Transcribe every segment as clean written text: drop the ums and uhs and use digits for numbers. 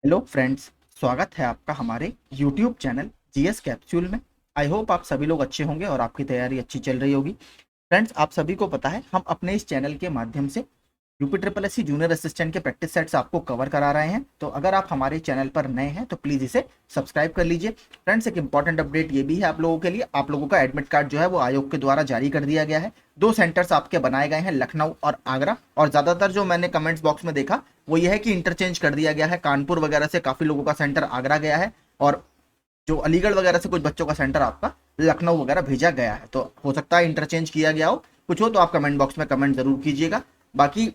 Hello friends, स्वागत है आपका हमारे यूट्यूब चैनल जीएस कैप्सूल में। आई होप आप सभी लोग अच्छे होंगे और आपकी तैयारी अच्छी चल रही होगी। फ्रेंड्स, आप सभी को पता है हम अपने इस चैनल के माध्यम से UP triple S C junior assistant के प्रैक्टिस सेट्स आपको कवर करा रहे हैं। तो अगर आप हमारे चैनल पर नए हैं तो प्लीज़ इसे सब्सक्राइब कर लीजिए। फ्रेंड्स, एक इंपॉर्टेंट अपडेट ये भी है आप लोगों के लिए, आप लोगों का एडमिट कार्ड जो है वो आयोग के द्वारा जारी कर दिया गया है। 2 सेंटर्स आपके बनाए गए हैं, लखनऊ और आगरा। और ज़्यादातर जो मैंने कमेंट्स बॉक्स में देखा वो ये है कि इंटरचेंज कर दिया गया है, कानपुर वगैरह से काफ़ी लोगों का सेंटर आगरा गया है और जो अलीगढ़ वगैरह से कुछ बच्चों का सेंटर आपका लखनऊ वगैरह भेजा गया है। तो हो सकता है इंटरचेंज किया गया हो, कुछ हो तो आप कमेंट बॉक्स में कमेंट जरूर कीजिएगा। बाकी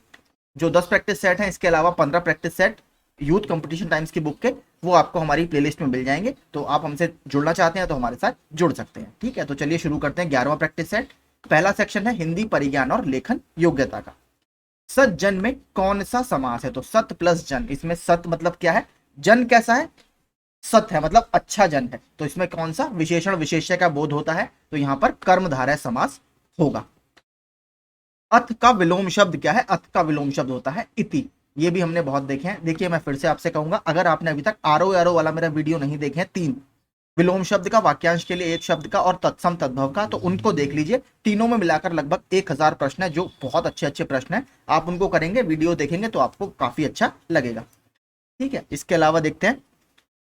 जो 10 प्रैक्टिस सेट हैं, इसके अलावा 15 practice set youth competition times की बुक के वो आपको हमारी प्लेलिस्ट में मिल जाएंगे। तो आप हमसे जुड़ना चाहते हैं तो हमारे साथ जुड़ सकते हैं। ठीक है, तो चलिए शुरू करते हैं। 11वां प्रैक्टिस सेट, पहला सेक्शन है हिंदी परिज्ञान और लेखन योग्यता का। सत जन में कौन सा समास है? तो सत प्लस जन, इसमें सत मतलब क्या है, जन कैसा है, सत है मतलब अच्छा जन है। तो इसमें कौन सा विशेषण विशेष्य का बोध होता है? तो यहां पर कर्मधारय समास होगा। अथ का विलोम शब्द क्या है? अथ का विलोम शब्द होता है इति। ये भी हमने बहुत देखे हैं। देखिए, मैं फिर से आपसे कहूंगा, अगर आपने अभी तक आरो एरो वाला मेरा वीडियो नहीं देखे हैं, 3 विलोम शब्द का, वाक्यांश के लिए एक शब्द का और तत्सम तद्भव का, तो उनको देख लीजिए। तीनों में मिलाकर लगभग 1000 प्रश्न है, जो बहुत अच्छे अच्छे प्रश्न है। आप उनको करेंगे, वीडियो देखेंगे तो आपको काफी अच्छा लगेगा। ठीक है, इसके अलावा देखते हैं।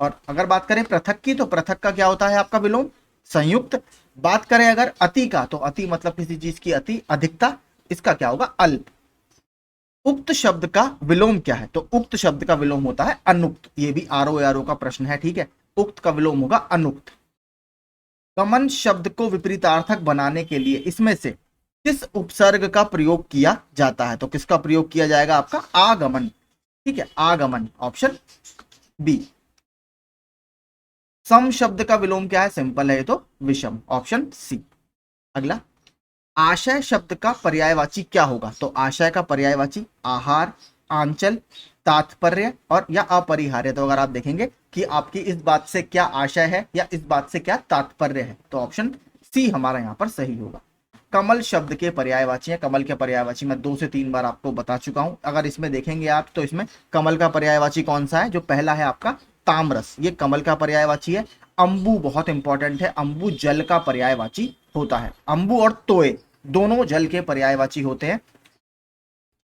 और अगर बात करें पृथक की, तो पृथक का क्या होता है आपका विलोम? संयुक्त। बात करें अगर अति का, तो अति मतलब किसी चीज की अति, अधिकता, इसका क्या होगा? अल्प। उक्त शब्द का विलोम क्या है? तो उक्त शब्द का विलोम होता है अनुक्त। ये भी आरो आरो का प्रश्न है। ठीक है, उक्त का विलोम होगा अनुक्त। गमन शब्द को विपरीतार्थक बनाने के लिए इसमें से किस उपसर्ग का प्रयोग किया जाता है? तो किसका प्रयोग किया जाएगा? आपका आगमन। ठीक है, आगमन, ऑप्शन बी। सम शब्द का विलोम क्या है? सिंपल है तो विषम, ऑप्शन सी। अगला, आशय शब्द का पर्यायवाची क्या होगा? तो आशय का पर्यायवाची आहार, आंचल, तात्पर्य और या अपरिहार्य। तो अगर आप देखेंगे कि आपकी इस बात से क्या आशय है या इस बात से क्या तात्पर्य है, तो ऑप्शन सी हमारा यहां पर सही होगा। कमल शब्द के पर्यायवाची है। कमल के पर्यायवाची मैं 2 से 3 बार आपको बता चुका हूं। अगर इसमें देखेंगे आप तो इसमें कमल का पर्यायवाची कौन सा है? जो पहला है आपका ताम्रस, ये कमल का पर्यायवाची है। अंबु बहुत इंपॉर्टेंट है, अंबु जल का पर्यायवाची होता है। अंबु और तोय दोनों जल के पर्यायवाची होते हैं।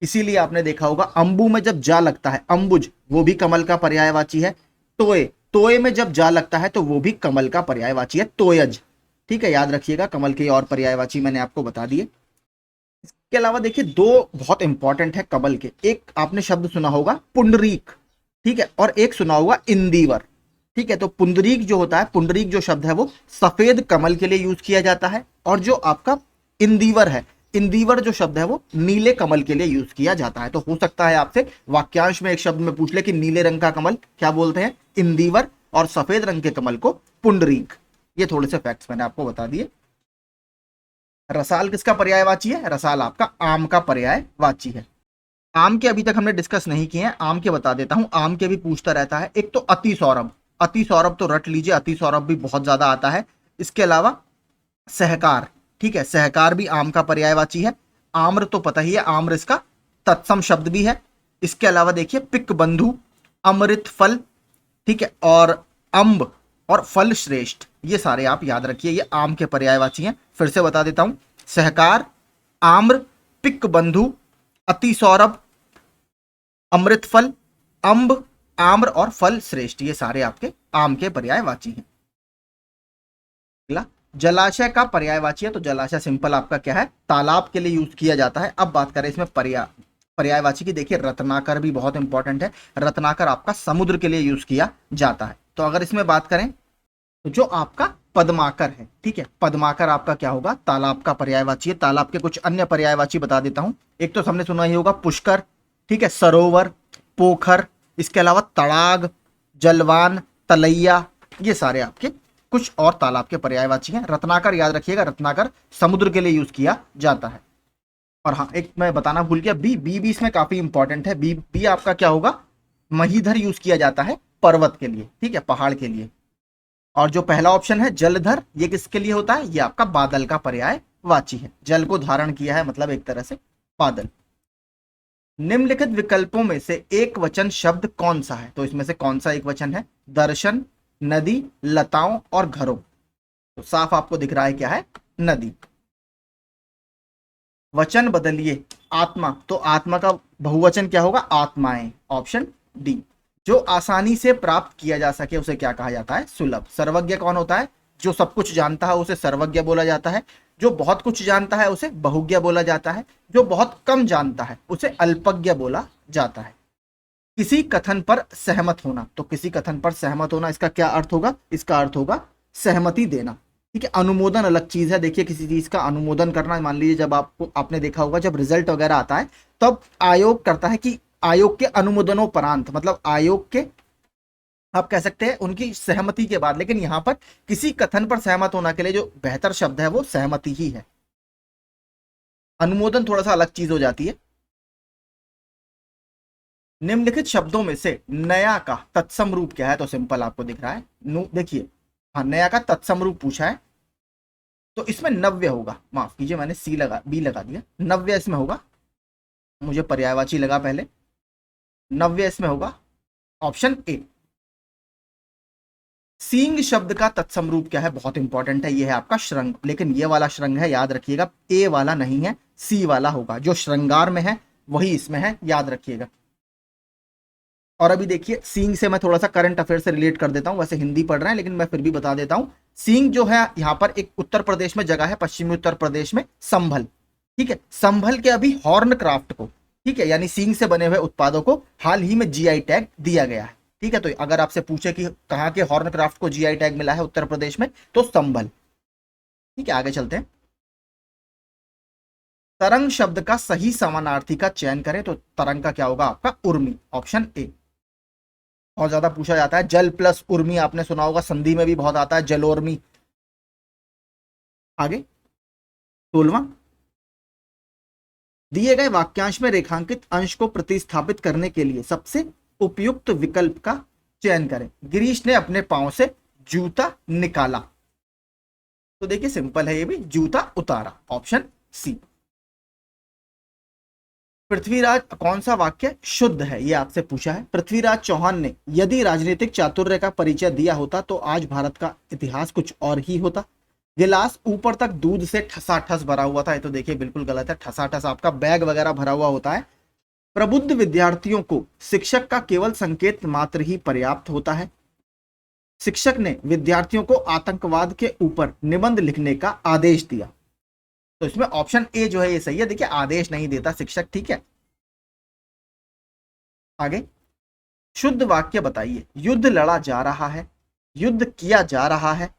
इसीलिए आपने देखा होगा अंबु में जब जा लगता है, अंबुज, वो भी कमल का पर्यायवाची है। तोय, तोय में जब जा लगता है तो वो भी कमल का पर्यायवाची है, तोयज। ठीक है, याद रखिएगा, कमल के और पर्यायवाची मैंने आपको बता दिए। इसके अलावा देखिए, 2 बहुत इंपॉर्टेंट है कमल के। एक आपने शब्द सुना होगा पुंडरीक, ठीक है, और एक सुना होगा इंदिवर। ठीक है, तो पुंडरीक जो होता है, पुंडरीक जो शब्द है वो सफेद कमल के लिए यूज किया जाता है, और जो आपका इंदिवर है, इंदिवर जो शब्द है वो नीले कमल के लिए यूज किया जाता है। तो हो सकता है आपसे वाक्यांश में एक शब्द में पूछ ले कि नीले रंग का कमल क्या बोलते हैं? इंदिवर, और सफेद रंग के कमल को पुंडरीक। ये थोड़े से फैक्ट्स मैंने आपको बता दिए। रसाल किसका पर्यायवाची है? रसाल आपका आम का पर्यायवाची है। आम के अभी तक हमने डिस्कस नहीं किए हैं, आम के बता देता हूं। आम के भी पूछता रहता है। एक तो अति सौरभ, अति सौरभ तो रट लीजिए, अति सौरभ भी बहुत ज्यादा आता है। इसके अलावा सहकार, ठीक है, सहकार भी आम का पर्यायवाची है। आम्र तो पता ही है, आम्र इसका तत्सम शब्द भी है। इसके अलावा देखिए पिक बंधु, अमृत फल, ठीक है, और अंब और फल श्रेष्ठ, ये सारे आप याद रखिए, ये आम के पर्यायवाची हैं। फिर से बता देता हूं, सहकार, आम्र, पिक बंधु, अति सौरभ, अमृत फल, अंब, आम्र और फल श्रेष्ठ, ये सारे आपके आम के पर्यायवाची हैं। अगला, जलाशय का पर्यायवाची है। तो जलाशय सिंपल आपका क्या है? तालाब के लिए यूज किया जाता है। अब बात करें इसमें पर्यायवाची की, देखिए रत्नाकर भी बहुत इंपॉर्टेंट है। रत्नाकर आपका समुद्र के लिए यूज किया जाता है। तो अगर इसमें बात करें तो जो आपका पद्माकर है, ठीक है, पद्माकर आपका क्या होगा? तालाब का पर्यायवाची है। तालाब के कुछ अन्य पर्यायवाची बता देता हूं। एक तो हमने सुना ही होगा पुष्कर, ठीक है, सरोवर, पोखर, इसके अलावा तड़ाग, जलवान, तलैया, ये सारे आपके कुछ और तालाब के पर्यायवाची हैं। रत्नाकर याद रखिएगा, रत्नाकर समुद्र के लिए यूज किया जाता है। और हाँ, एक मैं बताना भूल गया, बी बी भी इसमें काफी इंपॉर्टेंट है। बी बी आपका क्या होगा? महीधर यूज किया जाता है पर्वत के लिए, ठीक है, पहाड़ के लिए। और जो पहला ऑप्शन है जलधर, ये किसके लिए होता है? ये आपका बादल का पर्यायवाची है। जल को धारण किया है मतलब एक तरह से बादल। निम्नलिखित विकल्पों में से एक वचन शब्द कौन सा है? तो इसमें से कौन सा एक वचन है? दर्शन, नदी, लताओं और घरों। तो साफ आपको दिख रहा है क्या है? नदी। वचन बदलिए, आत्मा, तो आत्मा का बहुवचन क्या होगा? आत्माएं, ऑप्शन डी। जो आसानी से प्राप्त किया जा सके उसे क्या कहा जाता है? सुलभ। सर्वज्ञ कौन होता है? जो सब कुछ जानता है उसे सर्वज्ञ बोला जाता है। जो बहुत कुछ जानता है उसे बहुज्ञ बोला जाता है। जो बहुत कम जानता है उसे अल्पज्ञ बोला जाता है। किसी कथन पर सहमत होना, तो किसी कथन पर सहमत होना इसका क्या अर्थ होगा? इसका अर्थ होगा सहमति देना। ठीक है, अनुमोदन अलग चीज है। देखिए, किसी चीज का अनुमोदन करना, मान लीजिए जब आपने देखा होगा जब रिजल्ट वगैरह आता है तब आयोग करता है कि आयोग के अनुमोदनोपरांत, मतलब आयोग के, आप कह सकते हैं उनकी सहमति के बाद। लेकिन यहां पर किसी कथन पर सहमत होना के लिए जो बेहतर शब्द है वो सहमति ही है। अनुमोदन थोड़ा सा अलग चीज हो जाती है। निम्नलिखित शब्दों में से नया का तत्सम रूप क्या है? तो सिंपल आपको दिख रहा है, देखिए, हाँ, नया का तत्सम रूप पूछा है तो इसमें नव्य होगा। माफ कीजिए, मैंने बी लगा दिया, नव्य इसमें होगा। मुझे पर्यायवाची लगा पहले, नव्य इसमें होगा, ऑप्शन ए। सींग शब्द का तत्सम रूप क्या है? बहुत इंपॉर्टेंट है, ये है आपका श्रृंग। लेकिन ये वाला श्रृंग है, याद रखिएगा, ए वाला नहीं है, सी वाला होगा। जो श्रृंगार में है वही इसमें है, याद रखिएगा। और अभी देखिए, सींग से मैं थोड़ा सा करंट अफेयर से रिलेट कर देता हूं। वैसे हिंदी पढ़ रहे हैं लेकिन मैं फिर भी बता देता हूं। सींग जो है यहाँ पर एक उत्तर प्रदेश में जगह है, पश्चिमी उत्तर प्रदेश में, संभल। ठीक है, संभल के अभी हॉर्न क्राफ्ट को, ठीक है, यानी सींग से बने हुए उत्पादों को हाल ही में जीआई टैग दिया गया है। ठीक है, तो अगर आपसे पूछे कि कहाँ के हॉर्न क्राफ्ट को जीआई टैग मिला है उत्तर प्रदेश में, तो संभल। ठीक है, आगे चलते हैं। तरंग शब्द का सही समानार्थी का चयन करें, तो तरंग का क्या होगा आपका? Urmi, option A. बहुत ज्यादा पूछा जाता है, जल प्लस उर्मी आपने सुना होगा, संधि में भी बहुत आता है, जलोर्मी। आगे 16वां, दिए गए वाक्यांश में रेखांकित अंश को प्रतिस्थापित करने के लिए सबसे उपयुक्त विकल्प का चयन करें। गिरीश ने अपने पांव से जूता निकाला, तो देखिए सिंपल है, ये भी जूता उतारा, ऑप्शन सी। पृथ्वीराज, कौन सा वाक्य शुद्ध है ये आपसे पूछा है। पृथ्वीराज चौहान ने यदि राजनीतिक चातुर्य का परिचय दिया होता तो आज भारत का इतिहास कुछ और ही होता। गिलास ऊपर तक दूध से ठसाठस भरा हुआ था, ये तो देखिए बिल्कुल गलत है। ठसाठस आपका बैग वगैरह भरा हुआ होता है। प्रबुद्ध विद्यार्थियों को शिक्षक का केवल संकेत मात्र ही पर्याप्त होता है। शिक्षक ने विद्यार्थियों को आतंकवाद के ऊपर निबंध लिखने का आदेश दिया, तो इसमें ऑप्शन ए जो है ये सही है। देखिए, आदेश नहीं देता शिक्षक, ठीक है। आगे, शुद्ध वाक्य बताइए। युद्ध लड़ा जा रहा है, युद्ध किया जा रहा है,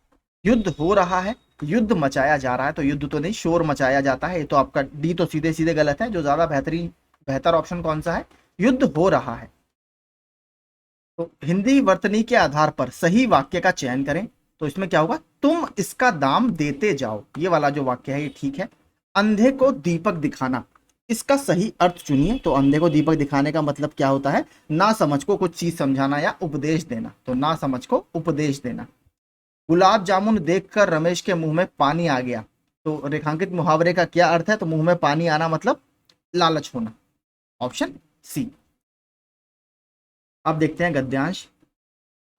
युद्ध हो रहा है, युद्ध मचाया जा रहा है। तो युद्ध तो नहीं, शोर मचाया जाता है। ये तो आपका डी तो सीधे सीधे गलत है। जो ज्यादा बेहतर ऑप्शन कौन सा है? युद्ध हो रहा है। तो हिंदी वर्तनी के आधार पर सही वाक्य का चयन करें, तो इसमें क्या होगा? तुम इसका दाम देते जाओ, ये वाला जो वाक्य है ये ठीक है। अंधे को दीपक दिखाना, इसका सही अर्थ चुनिए। तो अंधे को दीपक दिखाने का मतलब क्या होता है? ना समझ को कुछ चीज समझाना या उपदेश देना, तो ना समझ को उपदेश देना। गुलाब जामुन देखकर रमेश के मुंह में पानी आ गया, तो रेखांकित मुहावरे का क्या अर्थ है? तो मुंह में पानी आना मतलब लालच होना, ऑप्शन सी। अब देखते हैं गद्यांश।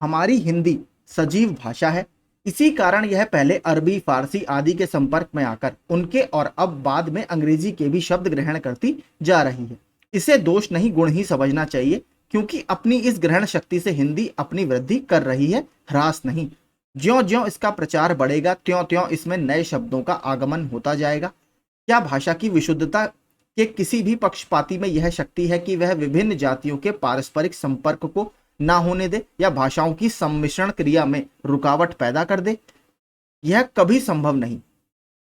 हमारी हिंदी सजीव भाषा है, इसी कारण यह पहले अरबी, फारसी आदि के संपर्क में आकर उनके और अब बाद में अंग्रेजी के भी शब्द ग्रहण करती जा रही है। इसे दोष नहीं गुण ही समझना चाहिए, क्योंकि अपनी इस ग्रहण शक्ति से हिंदी अपनी वृद्धि कर रही है, ह्रास नहीं। ज्यों ज्यों इसका प्रचार बढ़ेगा त्यों त्यों इसमें नए शब्दों का आगमन होता जाएगा। क्या भाषा की विशुद्धता के किसी भी पक्षपाती में यह शक्ति है कि वह विभिन्न जातियों के पारस्परिक संपर्क को ना होने दे या भाषाओं की सम्मिश्रण क्रिया में रुकावट पैदा कर दे? यह कभी संभव नहीं।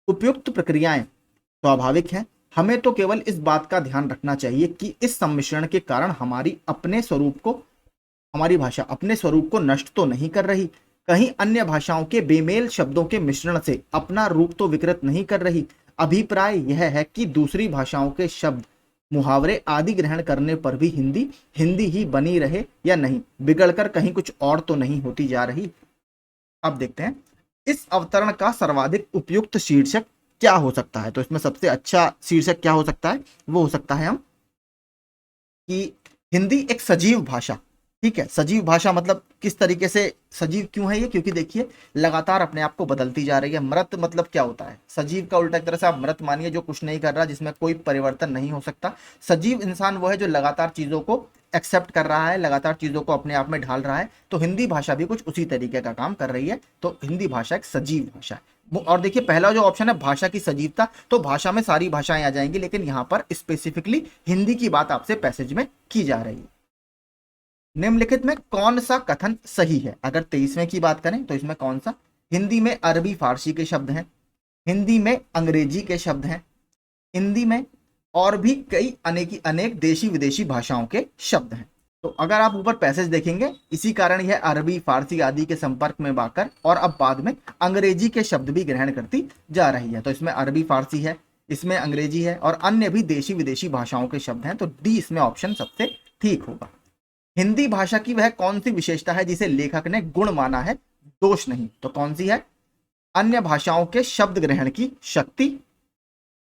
उपयुक्त प्रक्रियाएं स्वाभाविक हैं। हमें तो केवल इस बात का ध्यान रखना चाहिए कि इस सम्मिश्रण के कारण हमारी भाषा अपने स्वरूप को नष्ट तो नहीं कर रही, कहीं अन्य भाषाओं के बेमेल शब्दों के मिश्रण से अपना रूप तो विकृत नहीं कर रही। अभिप्राय यह है कि दूसरी भाषाओं के शब्द, मुहावरे आदि ग्रहण करने पर भी हिंदी हिंदी ही बनी रहे या नहीं, बिगड़कर कहीं कुछ और तो नहीं होती जा रही। अब देखते हैं इस अवतरण का सर्वाधिक उपयुक्त शीर्षक क्या हो सकता है। तो इसमें सबसे अच्छा शीर्षक क्या हो सकता है? वो हो सकता है हम कि हिंदी एक सजीव भाषा, ठीक है। सजीव भाषा मतलब किस तरीके से सजीव क्यों है ये, क्योंकि देखिए लगातार अपने आप को बदलती जा रही है। मृत मतलब क्या होता है, सजीव का उल्टा एक तरह से आप मृत मानिए, जो कुछ नहीं कर रहा, जिसमें कोई परिवर्तन नहीं हो सकता। सजीव इंसान वो है जो लगातार चीजों को एक्सेप्ट कर रहा है, लगातार चीजों को अपने आप में ढाल रहा है। तो हिंदी भाषा भी कुछ उसी तरीके का काम कर रही है। तो हिंदी भाषा एक सजीव भाषा है। और देखिए पहला जो ऑप्शन है भाषा की सजीवता, तो भाषा में सारी भाषाएं आ जाएंगी, लेकिन यहां पर स्पेसिफिकली हिंदी की बात आपसे पैसेज में की जा रही है। निम्नलिखित में कौन सा कथन सही है? अगर 23वें की बात करें तो इसमें कौन सा? हिंदी में अरबी फारसी के शब्द हैं, हिंदी में अंग्रेजी के शब्द हैं, हिंदी में और भी कई अनेक देशी विदेशी भाषाओं के शब्द हैं। तो अगर आप ऊपर पैसेज देखेंगे, इसी कारण यह अरबी फारसी आदि के संपर्क में आकर और अब बाद में अंग्रेजी के शब्द भी ग्रहण करती जा रही है। तो इसमें अरबी फारसी है, इसमें अंग्रेजी है और अन्य भी देशी विदेशी भाषाओं के शब्द हैं। तो डी इसमें ऑप्शन सबसे ठीक होगा। हिंदी भाषा की वह कौन सी विशेषता है जिसे लेखक ने गुण माना है, दोष नहीं? तो कौन सी है? अन्य भाषाओं के शब्द ग्रहण की शक्ति।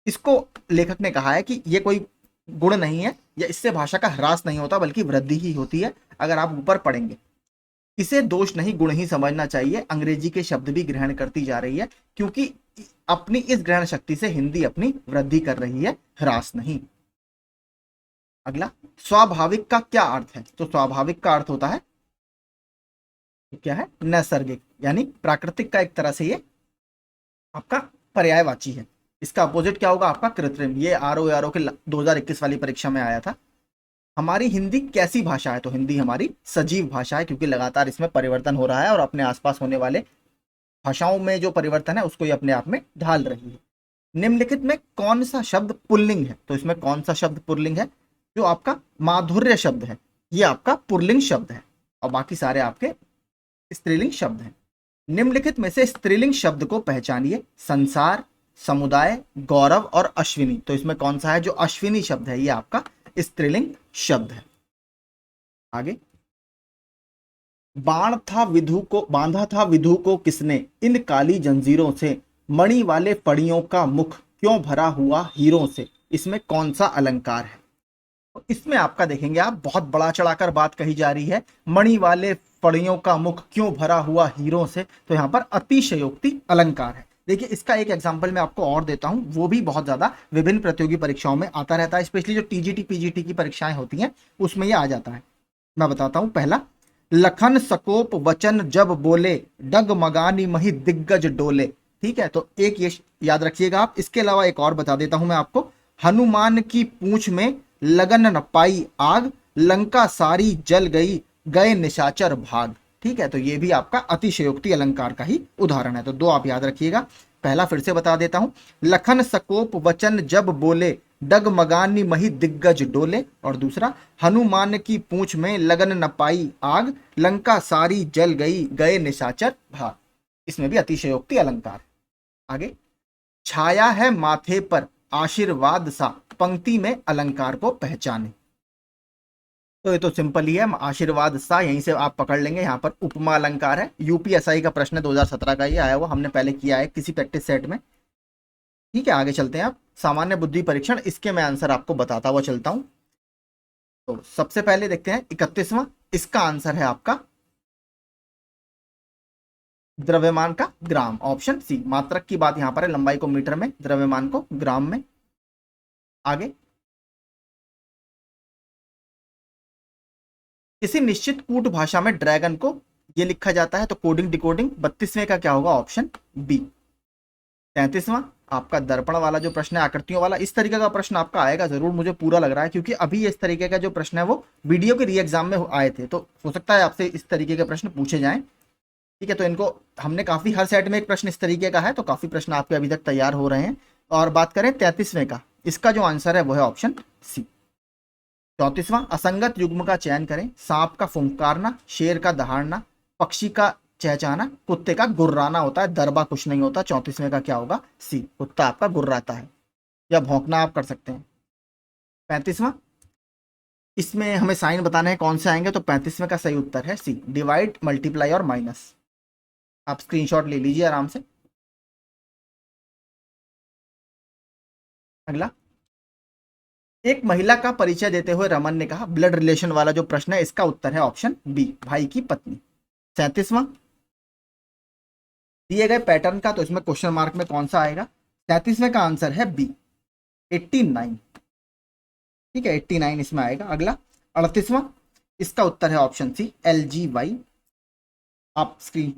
इसको लेखक ने कहा है कि यह कोई गुण नहीं है, या इससे भाषा का ह्रास नहीं होता बल्कि वृद्धि ही होती है। अगर आप ऊपर पढ़ेंगे, इसे दोष नहीं गुण ही समझना चाहिए। अंग्रेजी के शब्द भी ग्रहण करती जा रही है, क्योंकि अपनी इस ग्रहण शक्ति से हिंदी अपनी वृद्धि कर रही है, ह्रास नहीं। अगला, स्वाभाविक का क्या अर्थ है? तो स्वाभाविक का अर्थ होता है क्या है? नैसर्गिक, यानी प्राकृतिक का एक तरह से ये आपका पर्यायवाची है। इसका अपोजिट क्या होगा? आपका कृत्रिम। ये आर ओ के 2021 वाली परीक्षा में आया था। हमारी हिंदी कैसी भाषा है? तो हिंदी हमारी सजीव भाषा है, क्योंकि लगातार इसमें परिवर्तन हो रहा है और अपने आसपास होने वाले भाषाओं में जो परिवर्तन है उसको ये अपने आप में ढाल रही है। निम्नलिखित में कौन सा शब्द पुल्लिंग है? तो इसमें कौन सा शब्द पुल्लिंग है? जो आपका माधुर्य शब्द है, ये आपका पुल्लिंग शब्द है, और बाकी सारे आपके स्त्रीलिंग शब्द हैं। निम्नलिखित में से स्त्रीलिंग शब्द को पहचानिए। संसार, समुदाय, गौरव और अश्विनी। तो इसमें कौन सा है? जो अश्विनी शब्द है ये आपका स्त्रीलिंग शब्द है। आगे, बांधा था विधु को किसने, इन काली जंजीरों से, मणि वाले फड़ियों का मुख क्यों भरा हुआ हीरों से। इसमें कौन सा अलंकार है? तो इसमें आपका देखेंगे आप, बहुत बड़ा चढ़ाकर बात कही जा रही है। मणि वाले फड़ियों का मुख क्यों भरा हुआ हीरों से, तो यहां पर अतिशयोक्ति अलंकार है। देखिए इसका एक एग्जांपल मैं आपको और देता हूं, वो भी बहुत ज्यादा विभिन्न प्रतियोगी परीक्षाओं में आता रहता है, स्पेशली जो टीजीटी पीजीटी की परीक्षाएं होती हैं उसमें ये आ जाता है। मैं बताता हूं। पहला, लखन सकोप वचन जब बोले, डगमगानी मही दिग्गज डोले। ठीक है, तो एक ये याद रखिएगा आप। इसके अलावा एक और बता देता हूं मैं आपको। हनुमान की पूंछ में लगन न पाई आग, लंका सारी जल गई, गए निशाचर भाग। ठीक है, तो ये भी आपका अतिशयोक्ति अलंकार का ही उदाहरण है। तो दो आप याद रखिएगा। पहला फिर से बता देता हूं, लखन सकोप वचन जब बोले, डगमगानी मही दिग्गज डोले। और दूसरा, हनुमान की पूंछ में लगन न पाई आग, लंका सारी जल गई, गए निशाचर भाग। इसमें भी अतिशयोक्ति अलंकार। आगे, छाया है माथे पर आशीर्वाद सा, पंक्ति में अलंकार को पहचाने। तो ये तो सिंपल ही है, आशीर्वाद सा यहीं से आप पकड़ लेंगे। यहाँ पर उपमा अलंकार है। यूपीएसआई का प्रश्न 2017 का ही आया हुआ, हमने पहले किया है किसी प्रैक्टिस सेट में। ठीक है, आगे चलते हैं आप। सामान्य बुद्धि परीक्षण, इसके मैं आंसर आपको बताता हुआ चलता हूं। तो सबसे पहले देखते हैं 31वां। इसका आंसर है आपका द्रव्यमान का ग्राम, ऑप्शन सी। मात्रक की बात यहां पर है, लंबाई को मीटर में, द्रव्यमान को ग्राम में। आगे, किसी निश्चित कूट भाषा में ड्रैगन को ये लिखा जाता है, तो कोडिंग डिकोडिंग। 32वें का क्या होगा? Option B. 33वां आपका दर्पण वाला जो प्रश्न है, आकृतियों वाला, इस तरीके का प्रश्न आपका आएगा जरूर, मुझे पूरा लग रहा है, क्योंकि अभी इस तरीके का जो प्रश्न है वो वीडियो के री एग्जाम में आए थे, तो हो सकता है आपसे इस तरीके के प्रश्न पूछे जाएं। ठीक है, तो इनको हमने काफी, हर सेट में एक प्रश्न इस तरीके का है, तो काफी प्रश्न आपके अभी तक तैयार हो रहे हैं। और बात करें 33वें का, इसका जो आंसर है वो है ऑप्शन सी। 34वां, असंगत युग्म का चयन करें। सांप का फुंकारना, शेर का दहाड़ना, पक्षी का चहचहाना, कुत्ते का गुर्राना होता है, दरबा कुछ नहीं होता। 34वें का क्या होगा? सी, कुत्ता आपका गुर्राता है, या भौंकना आप कर सकते हैं। 35वां, इसमें हमें साइन बताने हैं कौन से आएंगे, तो 35वें का सही उत्तर है सी, डिवाइड, मल्टीप्लाई और माइनस। आप स्क्रीनशॉट ले लीजिए आराम से। अगला, एक महिला का परिचय देते हुए रमन ने कहा, ब्लड रिलेशन वाला जो प्रश्न है इसका उत्तर है ऑप्शन बी, भाई की पत्नी। 37वां, दिए गए पैटर्न का तो इसमें क्वेश्चन मार्क में कौन सा आएगा? 37वें का आंसर है बी, 89। ठीक है, 89 इसमें आएगा। अगला 38वां, इसका उत्तर है ऑप्शन सी, LGY। आप स्क्रीन,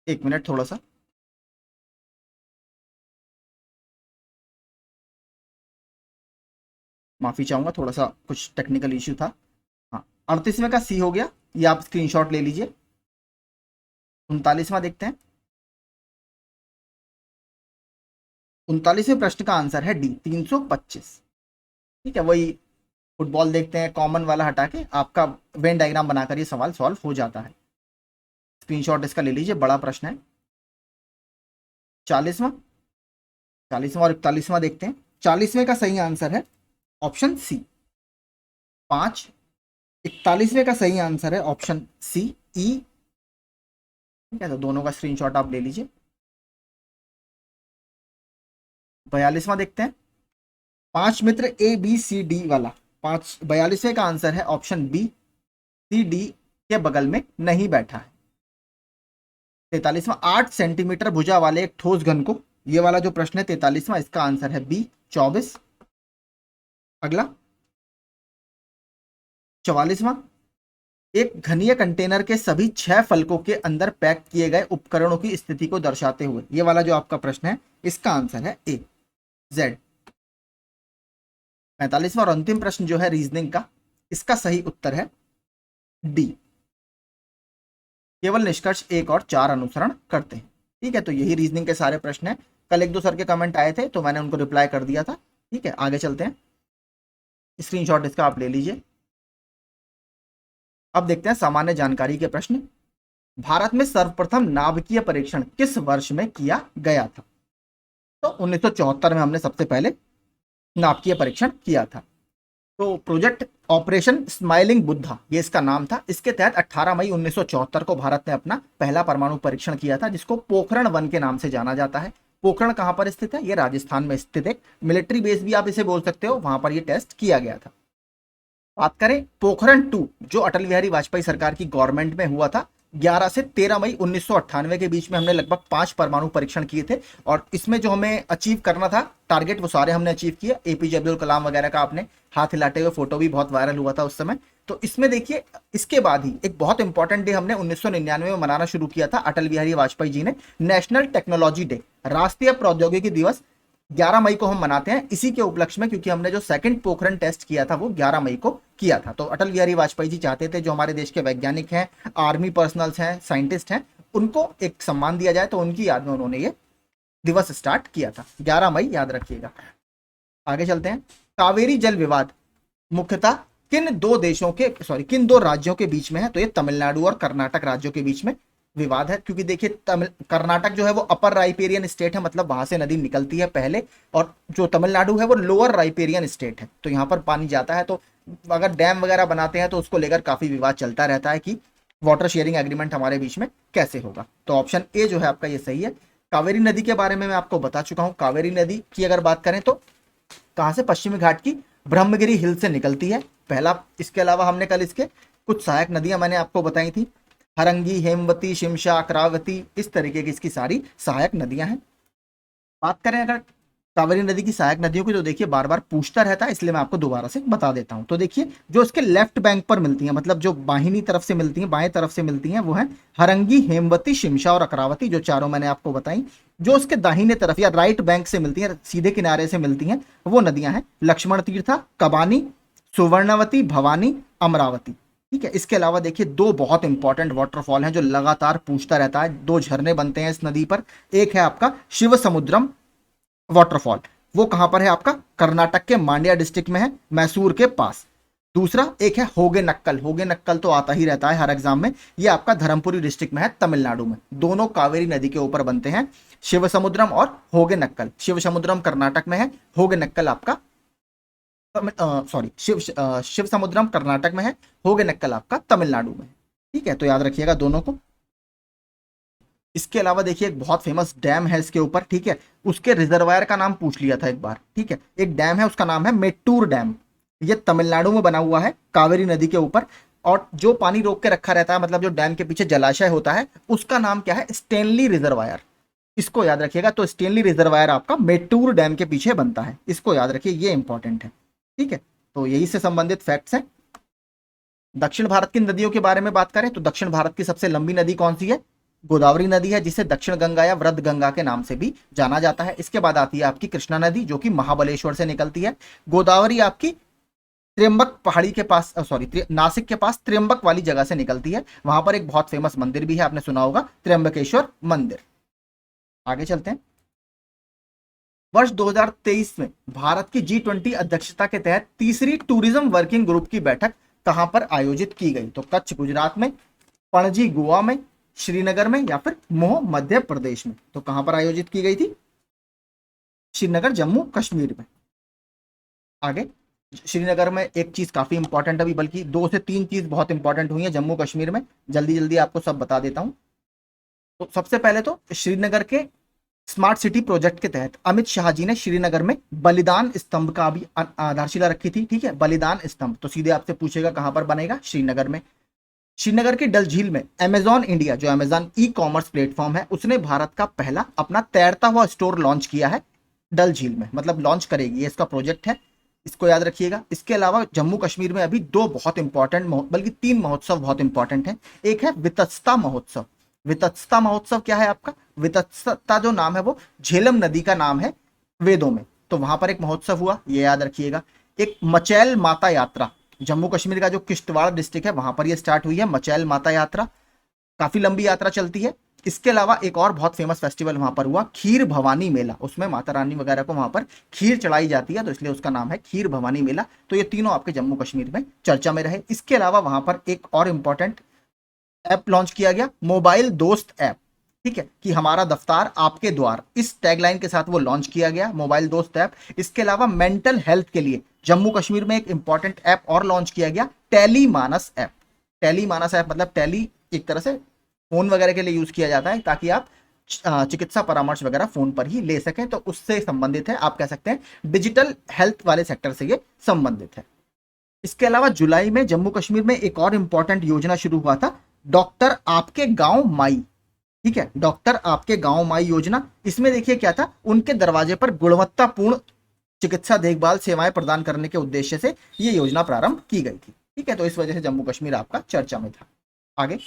एक मिनट थोड़ा सा माफी चाहूंगा, थोड़ा सा कुछ टेक्निकल इश्यू था। हाँ, 38वें का सी हो गया, ये आप स्क्रीनशॉट ले लीजिए। 39वां देखते हैं। 39वें प्रश्न का आंसर है डी, 325। ठीक है, वही फुटबॉल देखते हैं, कॉमन वाला हटा के आपका वेन डायग्राम बनाकर ये सवाल सॉल्व हो जाता है। स्क्रीनशॉट इसका ले लीजिए, बड़ा प्रश्न है। 40वां, 40वां और 41वां देखते हैं। 40वें का सही आंसर है ऑप्शन सी, 5। 41वें का सही आंसर है ऑप्शन सी, ई। ठीक है, तो दोनों का स्क्रीनशॉट आप ले लीजिए। 42वां देखते हैं। 5 मित्र ABCD वाला, 42वें का आंसर है ऑप्शन बी, CD के बगल में नहीं बैठा है। 43वां, 8 सेंटीमीटर भुजा वाले एक ठोस घन को, ये वाला जो प्रश्न है 43वां, इसका आंसर है बी, 24। अगला 44वां, एक घनीय कंटेनर के सभी 6 फलकों के अंदर पैक किए गए उपकरणों की स्थिति को दर्शाते हुए, ये वाला जो आपका प्रश्न है इसका आंसर है ए, Z। 45वां और अंतिम प्रश्न जो है रीजनिंग का, इसका सही उत्तर है डी, केवल निष्कर्ष 1 और 4 अनुसरण करते हैं। ठीक है, तो यही रीजनिंग के सारे प्रश्न हैं। कल 1-2 सर के कमेंट आए थे तो मैंने उनको रिप्लाई कर दिया था। ठीक है, आगे चलते हैं, स्क्रीनशॉट इसका आप ले लीजिए। अब देखते हैं सामान्य जानकारी के प्रश्न। भारत में सर्वप्रथम नाभिकीय परीक्षण किस वर्ष में किया गया था? तो 1974 में हमने सबसे पहले नाभिकीय परीक्षण किया था। तो प्रोजेक्ट ऑपरेशन स्माइलिंग बुद्धा, ये इसका नाम था। इसके तहत 18 मई 1974 को भारत ने अपना पहला परमाणु परीक्षण किया था, जिसको पोखरण 1 के नाम से जाना जाता है। पोखरण कहां पर स्थित है? ये राजस्थान में स्थित एक मिलिट्री बेस भी आप इसे बोल सकते हो, वहां पर ये टेस्ट किया गया था। बात करें पोखरण 2, जो अटल बिहारी वाजपेयी सरकार की गवर्नमेंट में हुआ था, 11 से 13 मई 1998 के बीच में हमने लगभग 5 परमाणु परीक्षण किए थे। और इसमें जो हमें अचीव करना था टारगेट, वो सारे हमने अचीव किए। APJ अब्दुल कलाम वगैरह का आपने हाथ हिलाते हुए फोटो भी बहुत वायरल हुआ था उस समय। तो इसमें देखिए, इसके बाद ही एक बहुत इंपॉर्टेंट डे हमने 1999 में मनाना शुरू किया था, अटल बिहारी वाजपेयी जी ने, नेशनल टेक्नोलॉजी डे, राष्ट्रीय प्रौद्योगिकी दिवस। 11 मई को हम मनाते हैं इसी के उपलक्ष्य में, क्योंकि हमने जो सेकंड पोखरण टेस्ट किया था वो 11 मई को किया था। तो अटल बिहारी वाजपेयी जी चाहते थे जो हमारे देश के वैज्ञानिक हैं, आर्मी पर्सनल्स हैं, साइंटिस्ट हैं, उनको एक सम्मान दिया जाए, तो उनकी याद में उन्होंने ये दिवस स्टार्ट किया था। 11 मई याद रखिएगा। आगे चलते हैं। कावेरी जल विवाद मुख्यतः किन दो राज्यों के बीच में है? तो ये तमिलनाडु और कर्नाटक राज्यों के बीच में विवाद है, क्योंकि देखिए कर्नाटक जो है वो अपर राइपेरियन स्टेट है, मतलब वहां से नदी निकलती है पहले, और जो तमिलनाडु है वो लोअर राइपेरियन स्टेट है, तो यहाँ पर पानी जाता है। तो अगर डैम वगैरह बनाते हैं तो उसको लेकर काफी विवाद चलता रहता है कि वाटर शेयरिंग एग्रीमेंट हमारे बीच में कैसे होगा। तो ऑप्शन ए जो है आपका ये सही है। कावेरी नदी के बारे में मैं आपको बता चुका हूं। कावेरी नदी की अगर बात करें तो कहां से? पश्चिमी घाट की ब्रह्मगिरी हिल से निकलती है पहला। इसके अलावा हमने कल इसके कुछ सहायक नदियां मैंने आपको बताई थी, हरंगी, हेमवती, शिमशा, अक्रावती, इस तरीके की इसकी सारी सहायक नदियां हैं। बात करें अगर कावेरी नदी की सहायक नदियों की, तो देखिए बार बार पूछता रहता है, इसलिए मैं आपको दोबारा से बता देता हूं। तो देखिए जो इसके लेफ्ट बैंक पर मिलती हैं, मतलब जो बाहिनी तरफ से मिलती हैं, बाएं तरफ से मिलती हैं, वो है हरंगी, हेमवती, शिमशा और अक्रावती, जो चारों मैंने आपको बताई। जो उसके दाहिने तरफ या राइट बैंक से मिलती हैं, सीधे किनारे से मिलती हैं, वो नदियां हैं लक्ष्मण तीर्था, कबानी, सुवर्णवती, भवानी, अमरावती। ठीक है, इसके अलावा देखिए दो बहुत इंपॉर्टेंट वाटरफॉल हैं जो लगातार पूछता रहता है, दो झरने बनते हैं इस नदी पर। एक है आपका शिव समुद्रम वाटरफॉल, वो कहां पर है? आपका कर्नाटक के मांड्या डिस्ट्रिक्ट में है, मैसूर के पास। दूसरा एक है होगे नक्कल, होगे नक्कल तो आता ही रहता है हर एग्जाम में, ये आपका धर्मपुरी डिस्ट्रिक्ट में है, तमिलनाडु में। दोनों कावेरी नदी के ऊपर बनते हैं, शिव समुद्रम और होगे नक्कल। शिव समुद्रम कर्नाटक में है, होगे नक्कल आपका सॉरी शिव समुद्रम कर्नाटक में है, होगे नक्कल आपका तमिलनाडु में है। ठीक है, तो याद रखिएगा दोनों को। इसके अलावा देखिए एक बहुत फेमस डैम है इसके ऊपर, ठीक है, उसके रिजर्वायर का नाम पूछ लिया था एक बार, ठीक है, एक डैम है उसका नाम है मेट्टूर डैम। ये तमिलनाडु में बना हुआ है कावेरी नदी के ऊपर, और जो पानी रोक के रखा रहता है, मतलब जो डैम के पीछे जलाशय होता है, उसका नाम क्या है, स्टेनली रिजर्वायर। इसको याद रखिएगा। तो स्टेनली रिजर्वायर आपका मेट्टूर डैम के पीछे बनता है, इसको याद रखिए, ये इंपॉर्टेंट है, ठीक है। तो यही से संबंधित फैक्ट्स हैं। दक्षिण भारत की नदियों के बारे में बात करें तो दक्षिण भारत की सबसे लंबी नदी कौन सी है, गोदावरी नदी है, जिसे दक्षिण गंगा या वृद्ध गंगा के नाम से भी जाना जाता है। इसके बाद आती है आपकी कृष्णा नदी, जो कि महाबलेश्वर से निकलती है। गोदावरी आपकी त्र्यंबक पहाड़ी के पास, सॉरी, नासिक के पास त्र्यंबक वाली जगह से निकलती है। वहां पर एक बहुत फेमस मंदिर भी है, आपने सुना होगा, त्र्यंबकेश्वर मंदिर। आगे चलते हैं। वर्ष 2023 में भारत की G20 अध्यक्षता के तहत तीसरी टूरिज्म वर्किंग ग्रुप की बैठक कहां पर आयोजित की गई, तो कच्छ गुजरात में, पणजी गोवा में, श्रीनगर में, या फिर मोह मध्य प्रदेश में। तो कहां पर आयोजित की गई थी, श्रीनगर जम्मू कश्मीर में। आगे श्रीनगर में एक चीज काफी इंपॉर्टेंट, अभी बल्कि 2 से 3 चीज बहुत इंपॉर्टेंट हुई है जम्मू कश्मीर में, जल्दी जल्दी आपको सब बता देता हूं। तो सबसे पहले तो श्रीनगर के स्मार्ट सिटी प्रोजेक्ट के तहत अमित शाह जी ने श्रीनगर में बलिदान स्तंभ का भी आधारशिला रखी थी, ठीक है, बलिदान स्तंभ। तो सीधे आपसे पूछेगा कहां पर बनेगा, श्रीनगर में। श्रीनगर की डल झील में अमेजॉन इंडिया, जो अमेजॉन ई कॉमर्स प्लेटफॉर्म है, उसने भारत का पहला अपना तैरता हुआ स्टोर लॉन्च किया है डल झील में, मतलब लॉन्च करेगी, ये इसका प्रोजेक्ट है, इसको याद रखिएगा। इसके अलावा जम्मू कश्मीर में अभी 2 बहुत इंपॉर्टेंट, बल्कि 3 महोत्सव बहुत इंपॉर्टेंट है। एक है वितस्ता महोत्सव। वितस्ता महोत्सव क्या है आपका, वितस्ता जो नाम है वो झेलम नदी का नाम है वेदों में, तो वहां पर एक महोत्सव हुआ, ये याद रखिएगा। एक मचैल माता यात्रा, जम्मू कश्मीर का जो किश्तवाड़ डिस्ट्रिक्ट है वहां पर ये स्टार्ट हुई है, मचैल माता यात्रा, काफी लंबी यात्रा चलती है। इसके अलावा एक और बहुत फेमस फेस्टिवल वहां पर हुआ, खीर भवानी मेला, उसमें माता रानी वगैरह को वहां पर खीर चढ़ाई जाती है, तो इसलिए उसका नाम है खीर भवानी मेला। तो ये तीनों आपके जम्मू कश्मीर में चर्चा में रहे। इसके अलावा वहां पर एक और इंपॉर्टेंट ऐप लॉन्च किया गया, मोबाइल दोस्त ऐप, ठीक है, कि हमारा दफ्तार आपके द्वार, इस टैगलाइन के साथ वो लॉन्च किया गया, मोबाइल दोस्त ऐप। इसके अलावा मेंटल हेल्थ के लिए जम्मू कश्मीर में एक इंपॉर्टेंट ऐप और लॉन्च किया गया, टेली मानस ऐप। टेली मानस ऐप मतलब टेली एक तरह से फोन वगैरह के लिए यूज किया जाता है, ताकि आप चिकित्सा परामर्श वगैरह फोन पर ही ले सकें, तो उससे संबंधित है, आप कह सकते हैं डिजिटल हेल्थ वाले सेक्टर से ये संबंधित है। इसके अलावा जुलाई में जम्मू कश्मीर में एक और इंपॉर्टेंट योजना शुरू हुआ था, डॉक्टर आपके गांव माई, ठीक है, डॉक्टर आपके गांव माई योजना। इसमें देखिए क्या था, उनके दरवाजे पर गुणवत्तापूर्ण चिकित्सा देखभाल सेवाएं प्रदान करने के उद्देश्य से ये योजना प्रारंभ की गई थी, ठीक है। तो इस वजह से जम्मू कश्मीर आपका चर्चा में था। आगे,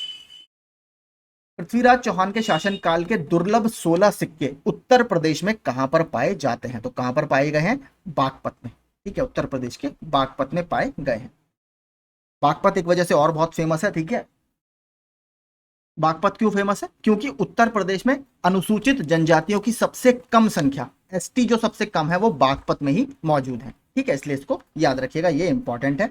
पृथ्वीराज चौहान के शासनकाल के दुर्लभ 16 सिक्के उत्तर प्रदेश में कहां पर पाए जाते हैं, तो कहां पर पाए गए हैं, बागपत में, ठीक है, उत्तर प्रदेश के बागपत में पाए गए हैं। बागपत एक वजह से और बहुत फेमस है, ठीक है। बागपत क्यों फेमस है, क्योंकि उत्तर प्रदेश में अनुसूचित जनजातियों की सबसे कम संख्या, एसटी जो सबसे कम है, वो बागपत में ही मौजूद है, ठीक है, इसलिए इसको याद रखिएगा, ये इंपॉर्टेंट है।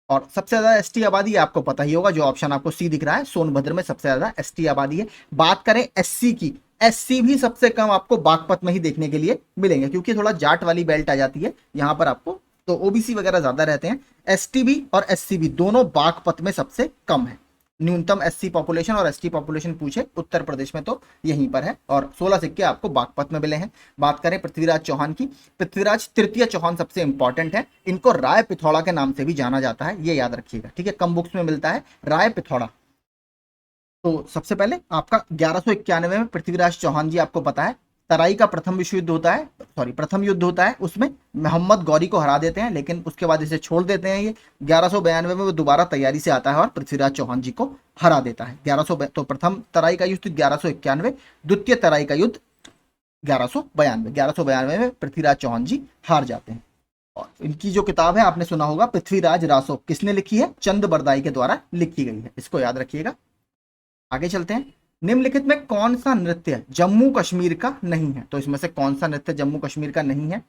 और सबसे ज्यादा एसटी आबादी आपको पता ही होगा, जो ऑप्शन आपको सी दिख रहा है, सोनभद्र में सबसे ज्यादा एसटी आबादी है। बात करें एससी की, एससी भी सबसे कम आपको बागपत में ही देखने के लिए मिलेंगे, क्योंकि थोड़ा जाट वाली बेल्ट आ जाती है यहाँ पर आपको, तो ओबीसी वगैरह ज्यादा रहते हैं। एसटी भी और एससी भी दोनों बागपत में सबसे कम है। न्यूनतम एससी पॉपुलेशन और एसटी पॉपुलेशन पूछे उत्तर प्रदेश में तो यहीं पर है, और 16 सिक्के आपको बागपत में मिले हैं। बात करें पृथ्वीराज चौहान की, पृथ्वीराज तृतीय चौहान सबसे इंपॉर्टेंट है, इनको राय पिथौड़ा के नाम से भी जाना जाता है, ये याद रखिएगा, ठीक है, कम बुक्स में मिलता है राय पिथौड़ा। तो सबसे पहले आपका 1191 में पृथ्वीराज चौहान जी, आपको पता है तराई का प्रथम विश्व युद्ध होता है, सॉरी प्रथम युद्ध होता है, उसमें मोहम्मद गौरी को हरा देते हैं, लेकिन उसके बाद इसे छोड़ देते हैं। ये 1192 में वो दोबारा तैयारी से आता है और पृथ्वीराज चौहान जी को हरा देता है। 1100, तो प्रथम तराई का युद्ध 1191, द्वितीय तराई का युद्ध 1192। 1192 में पृथ्वीराज चौहान जी हार जाते हैं। और इनकी जो किताब है आपने सुना होगा, पृथ्वीराज रासो, किसने लिखी है, चंद बरदाई के द्वारा लिखी गई है, इसको याद रखिएगा। आगे चलते हैं। निम्नलिखित में कौन सा नृत्य जम्मू कश्मीर का नहीं है, तो इसमें से कौन सा नृत्य जम्मू कश्मीर का नहीं है,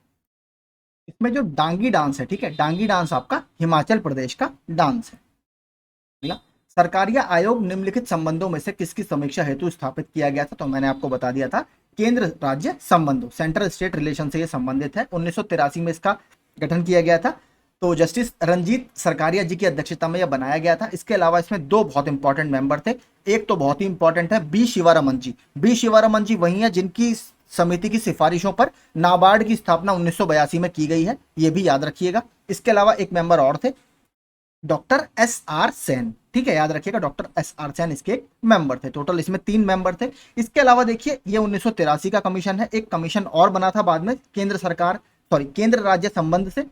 इसमें जो डांगी डांस है, ठीक है, डांगी डांस आपका हिमाचल प्रदेश का डांस है। सरकारिया आयोग निम्नलिखित संबंधों में से किसकी समीक्षा हेतु स्थापित किया गया था, तो मैंने आपको बता दिया था, केंद्र राज्य संबंधों, सेंट्रल स्टेट रिलेशन से ये संबंधित है। 1983 में इसका गठन किया गया था। तो जस्टिस रंजीत सरकारिया जी की अध्यक्षता में यह बनाया गया था। इसके अलावा इसमें दो बहुत इंपॉर्टेंट मेंबर थे। एक तो बहुत ही इंपॉर्टेंट है बी शिवारमन जी। बी शिवारमन जी वही है जिनकी समिति की सिफारिशों पर नाबार्ड की स्थापना 1982 में की गई है, ये भी याद रखिएगा। इसके अलावा एक मेंबर और थे, डॉक्टर एस आर सेन। ठीक है, याद रखिएगा, डॉक्टर एस आर सेन इसके एक मेंबर थे। टोटल इसमें 3 मेंबर थे। इसके अलावा देखिए ये 1983 का कमीशन है। एक कमीशन और बना था बाद में केंद्र सरकार, सॉरी केंद्र राज्य संबंध से,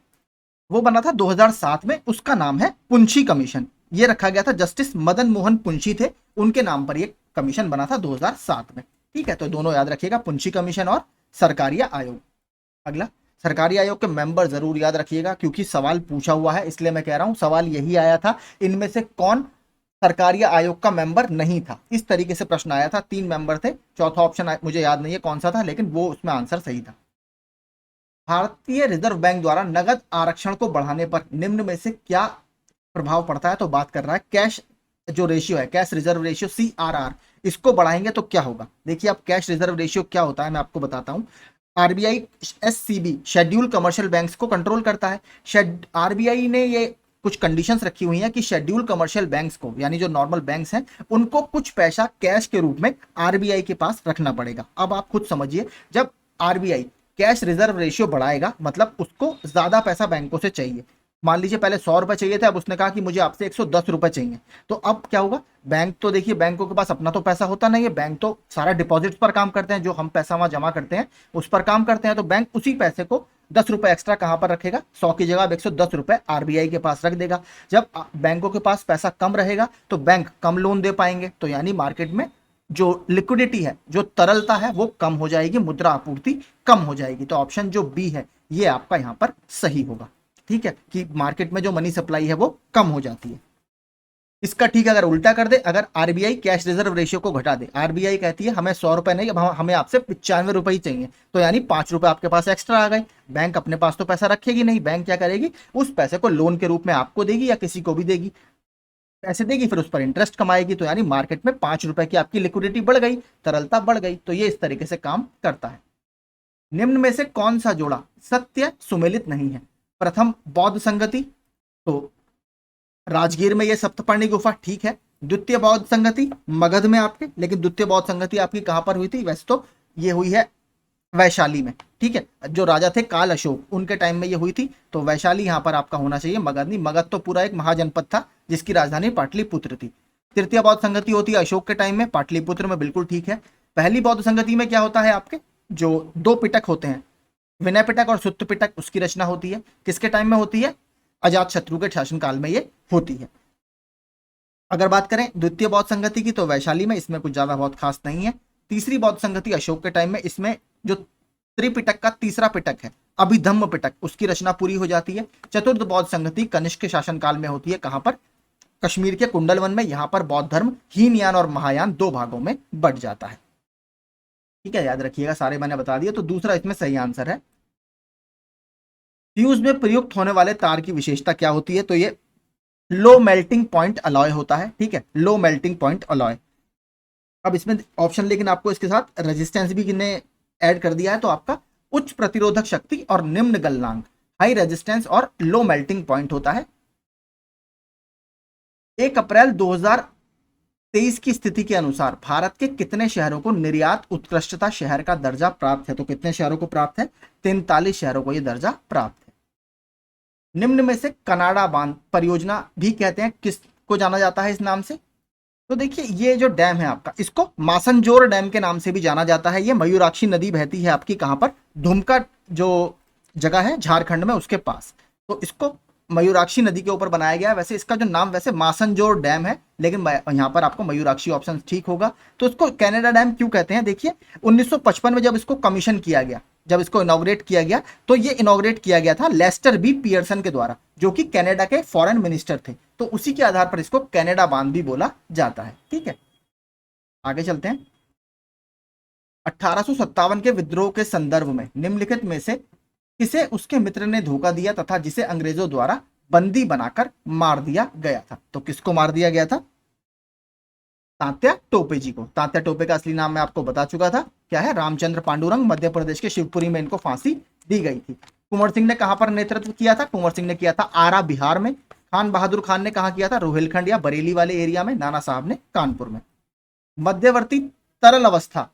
वो बना था 2007 में। उसका नाम है पुंछी कमीशन। ये रखा गया था, जस्टिस मदन मोहन पुंछी थे, उनके नाम पर ये कमीशन बना था 2007 में। ठीक है, तो दोनों याद रखिएगा, पुंछी कमीशन और सरकारिया आयोग। अगला, सरकारी आयोग के मेंबर जरूर याद रखिएगा क्योंकि सवाल पूछा हुआ है, इसलिए मैं कह रहा हूं सवाल यही आया था, इनमें से कौन सरकारी आयोग का मेंबर नहीं था। इस तरीके से प्रश्न आया था। 3 मेंबर थे, चौथा ऑप्शन मुझे याद नहीं है कौन सा था, लेकिन वो उसमें आंसर सही था। भारतीय रिजर्व बैंक द्वारा नगद आरक्षण को बढ़ाने पर निम्न में से क्या प्रभाव पड़ता है? तो बात कर रहा है कैश जो रेशियो है, कैश रिजर्व रेशियो CRR, इसको बढ़ाएंगे तो क्या होगा। देखिए अब कैश रिजर्व रेशियो क्या होता है मैं आपको बताता हूं। RBI SCB schedule commercial banks को कंट्रोल करता है। आरबीआई ने ये कुछ कंडीशंस रखी हुई हैं कि शेड्यूल कमर्शियल बैंक्स को, यानी जो नॉर्मल बैंक्स हैं, उनको कुछ पैसा कैश के रूप में आरबीआई के पास रखना पड़ेगा। अब आप खुद समझिए, जब आरबीआई कैश रिजर्व रेशियो बढ़ाएगा मतलब उसको ज्यादा पैसा बैंकों से चाहिए। मान लीजिए पहले 100 रुपए चाहिए थे, अब उसने कहा कि मुझे आपसे 110 रुपए चाहिए, तो अब क्या होगा। बैंक तो देखिए, बैंकों के पास अपना तो पैसा होता नहीं है, बैंक तो सारा डिपॉजिट्स पर काम करते हैं, जो हम पैसा वहां जमा करते हैं उस पर काम करते हैं। तो बैंक उसी पैसे को 10 रुपए एक्स्ट्रा कहां पर रखेगा, 100 की जगह 110 रुपए आरबीआई के पास रख देगा। जब बैंकों के पास पैसा कम रहेगा तो बैंक कम लोन दे पाएंगे, तो यानी मार्केट में जो लिक्विडिटी है, जो तरलता है, वो कम हो जाएगी, मुद्रा आपूर्ति कम हो जाएगी। तो ऑप्शन जो बी है ये आपका यहां पर सही होगा। ठीक है, कि मार्केट में जो मनी सप्लाई है वो कम हो जाती है। इसका ठीक अगर उल्टा कर दे, अगर आरबीआई कैश रिजर्व रेशियो को घटा दे, आरबीआई कहती है हमें 100 रुपए नहीं, अब हमें आपसे 95 रुपए ही चाहिए, तो यानी 5 रुपए आपके पास एक्स्ट्रा आ गए। बैंक अपने पास तो पैसा रखेगी नहीं, बैंक क्या करेगी, उस पैसे को लोन के रूप में आपको देगी या किसी को भी देगी, पैसे देगी, फिर उस पर इंटरेस्ट कमाएगी। तो यानी मार्केट में 5 रुपए की आपकी लिक्विडिटी बढ़ गई, तरलता बढ़ गई। तो ये इस तरीके से काम करता है। निम्न में से कौन सा जोड़ा सत्य सुमेलित नहीं है? प्रथम बौद्ध संगति, तो राजगीर में ये सप्तपर्णी गुफा, ठीक है। द्वितीय बौद्ध संगति मगध में आपके, लेकिन द्वितीय बौद्ध संगति आपकी कहां पर हुई थी? वैसे तो ये हुई है वैशाली में, ठीक है। जो राजा थे काल अशोक, उनके टाइम में ये हुई थी, तो वैशाली यहां पर आपका होना चाहिए, मगध नहीं। मगध तो पूरा एक महाजनपद था जिसकी राजधानी पाटलिपुत्र थी। तृतीय बौद्ध संगति होती है अशोक के टाइम में, पाटलिपुत्र में, बिल्कुल ठीक है। पहली बौद्ध संगति में क्या होता है, आपके जो 2 पिटक होते हैं, विनय पिटक और सुत्त पिटक, उसकी रचना होती है। किसके टाइम में होती है? अजात शत्रु के शासनकाल में ये होती है। अगर बात करें द्वितीय बौद्ध संगति की, तो वैशाली में, इसमें कुछ ज्यादा बहुत खास नहीं है। तीसरी बौद्ध संगति अशोक के टाइम में, इसमें जो त्रिपिटक का तीसरा पिटक है, अभिधम्म पिटक, उसकी रचना पूरी हो जाती है। चतुर्थ बौद्ध संगति कनिष्क के शासनकाल में होती है, कहां पर? कश्मीर के कुंडलवन में। यहां पर बौद्ध धर्म हीनयान और महायान 2 भागों में बंट जाता है। ठीक है, याद रखिएगा, सारे मैंने बता दिए। तो दूसरा इसमें सही आंसर है। फ्यूज में प्रयुक्त होने वाले तार की विशेषता क्या होती है? तो ये लो मेल्टिंग पॉइंट अलॉय होता है। ठीक है, लो मेल्टिंग पॉइंट अलॉय। अब इसमें ऑप्शन, लेकिन आपको इसके साथ रेजिस्टेंस भी किन्ने ऐड कर दिया है, तो आपका उच्च प्रतिरोधक शक्ति और निम्न गलनांक, हाई रेजिस्टेंस और लो मेल्टिंग पॉइंट होता है। 1 अप्रैल 2023 की स्थिति के अनुसार भारत के कितने शहरों को निर्यात उत्कृष्टता शहर का दर्जा प्राप्त है? तो कितने शहरों को प्राप्त है? 43 शहरों को यह दर्जा प्राप्त है। निम्न में से कनाडा बांध परियोजना भी कहते हैं, किसको जाना जाता है इस नाम से? तो देखिए ये जो डैम है आपका, इसको मासनजोर डैम के नाम से भी जाना जाता है। ये मयूराक्षी नदी बहती है आपकी कहां पर? दुमका जो जगह है झारखंड में, उसके पास। तो इसको मयूराक्षी नदी के ऊपर बनाया गया है। वैसे इसका जो नाम वैसे मासनजोर डैम है, लेकिन यहाँ पर आपको मयूराक्षी ऑप्शन ठीक होगा। तो इसको कनाडा डैम क्यों कहते हैं? देखिए 1955 में जब इसको कमीशन किया गया, जब इसको इनॉग्रेट किया गया, तो ये इनॉग्रेट किया गया था लेस्टर बी पियर्सन के द्वारा, जो कि कनाडा के फॉरेन मिनिस्टर थे। तो उसी के आधार पर इसको कनाडा बांध भी बोला जाता है। ठीक है, आगे चलते हैं। 1857 के विद्रोह के संदर्भ में निम्नलिखित में से किसे उसके मित्र ने धोखा दिया तथा जिसे अंग्रेजों द्वारा बंदी बनाकर मार दिया गया था? तो किसको मार दिया गया था? तात्या टोपे जी को। तात्या टोपे का असली नाम मैं आपको बता चुका था, क्या है? रामचंद्र पांडुरंग। मध्य प्रदेश के शिवपुरी में इनको फांसी दी गई थी। कुंवर सिंह ने कहां पर नेतृत्व किया था? कुंवर सिंह ने किया था आरा बिहार में। खान बहादुर खान ने कहा किया था? रोहिलखंड या बरेली वाले एरिया में। नाना साहब ने कानपुर में। मध्यवर्ती तरल अवस्था,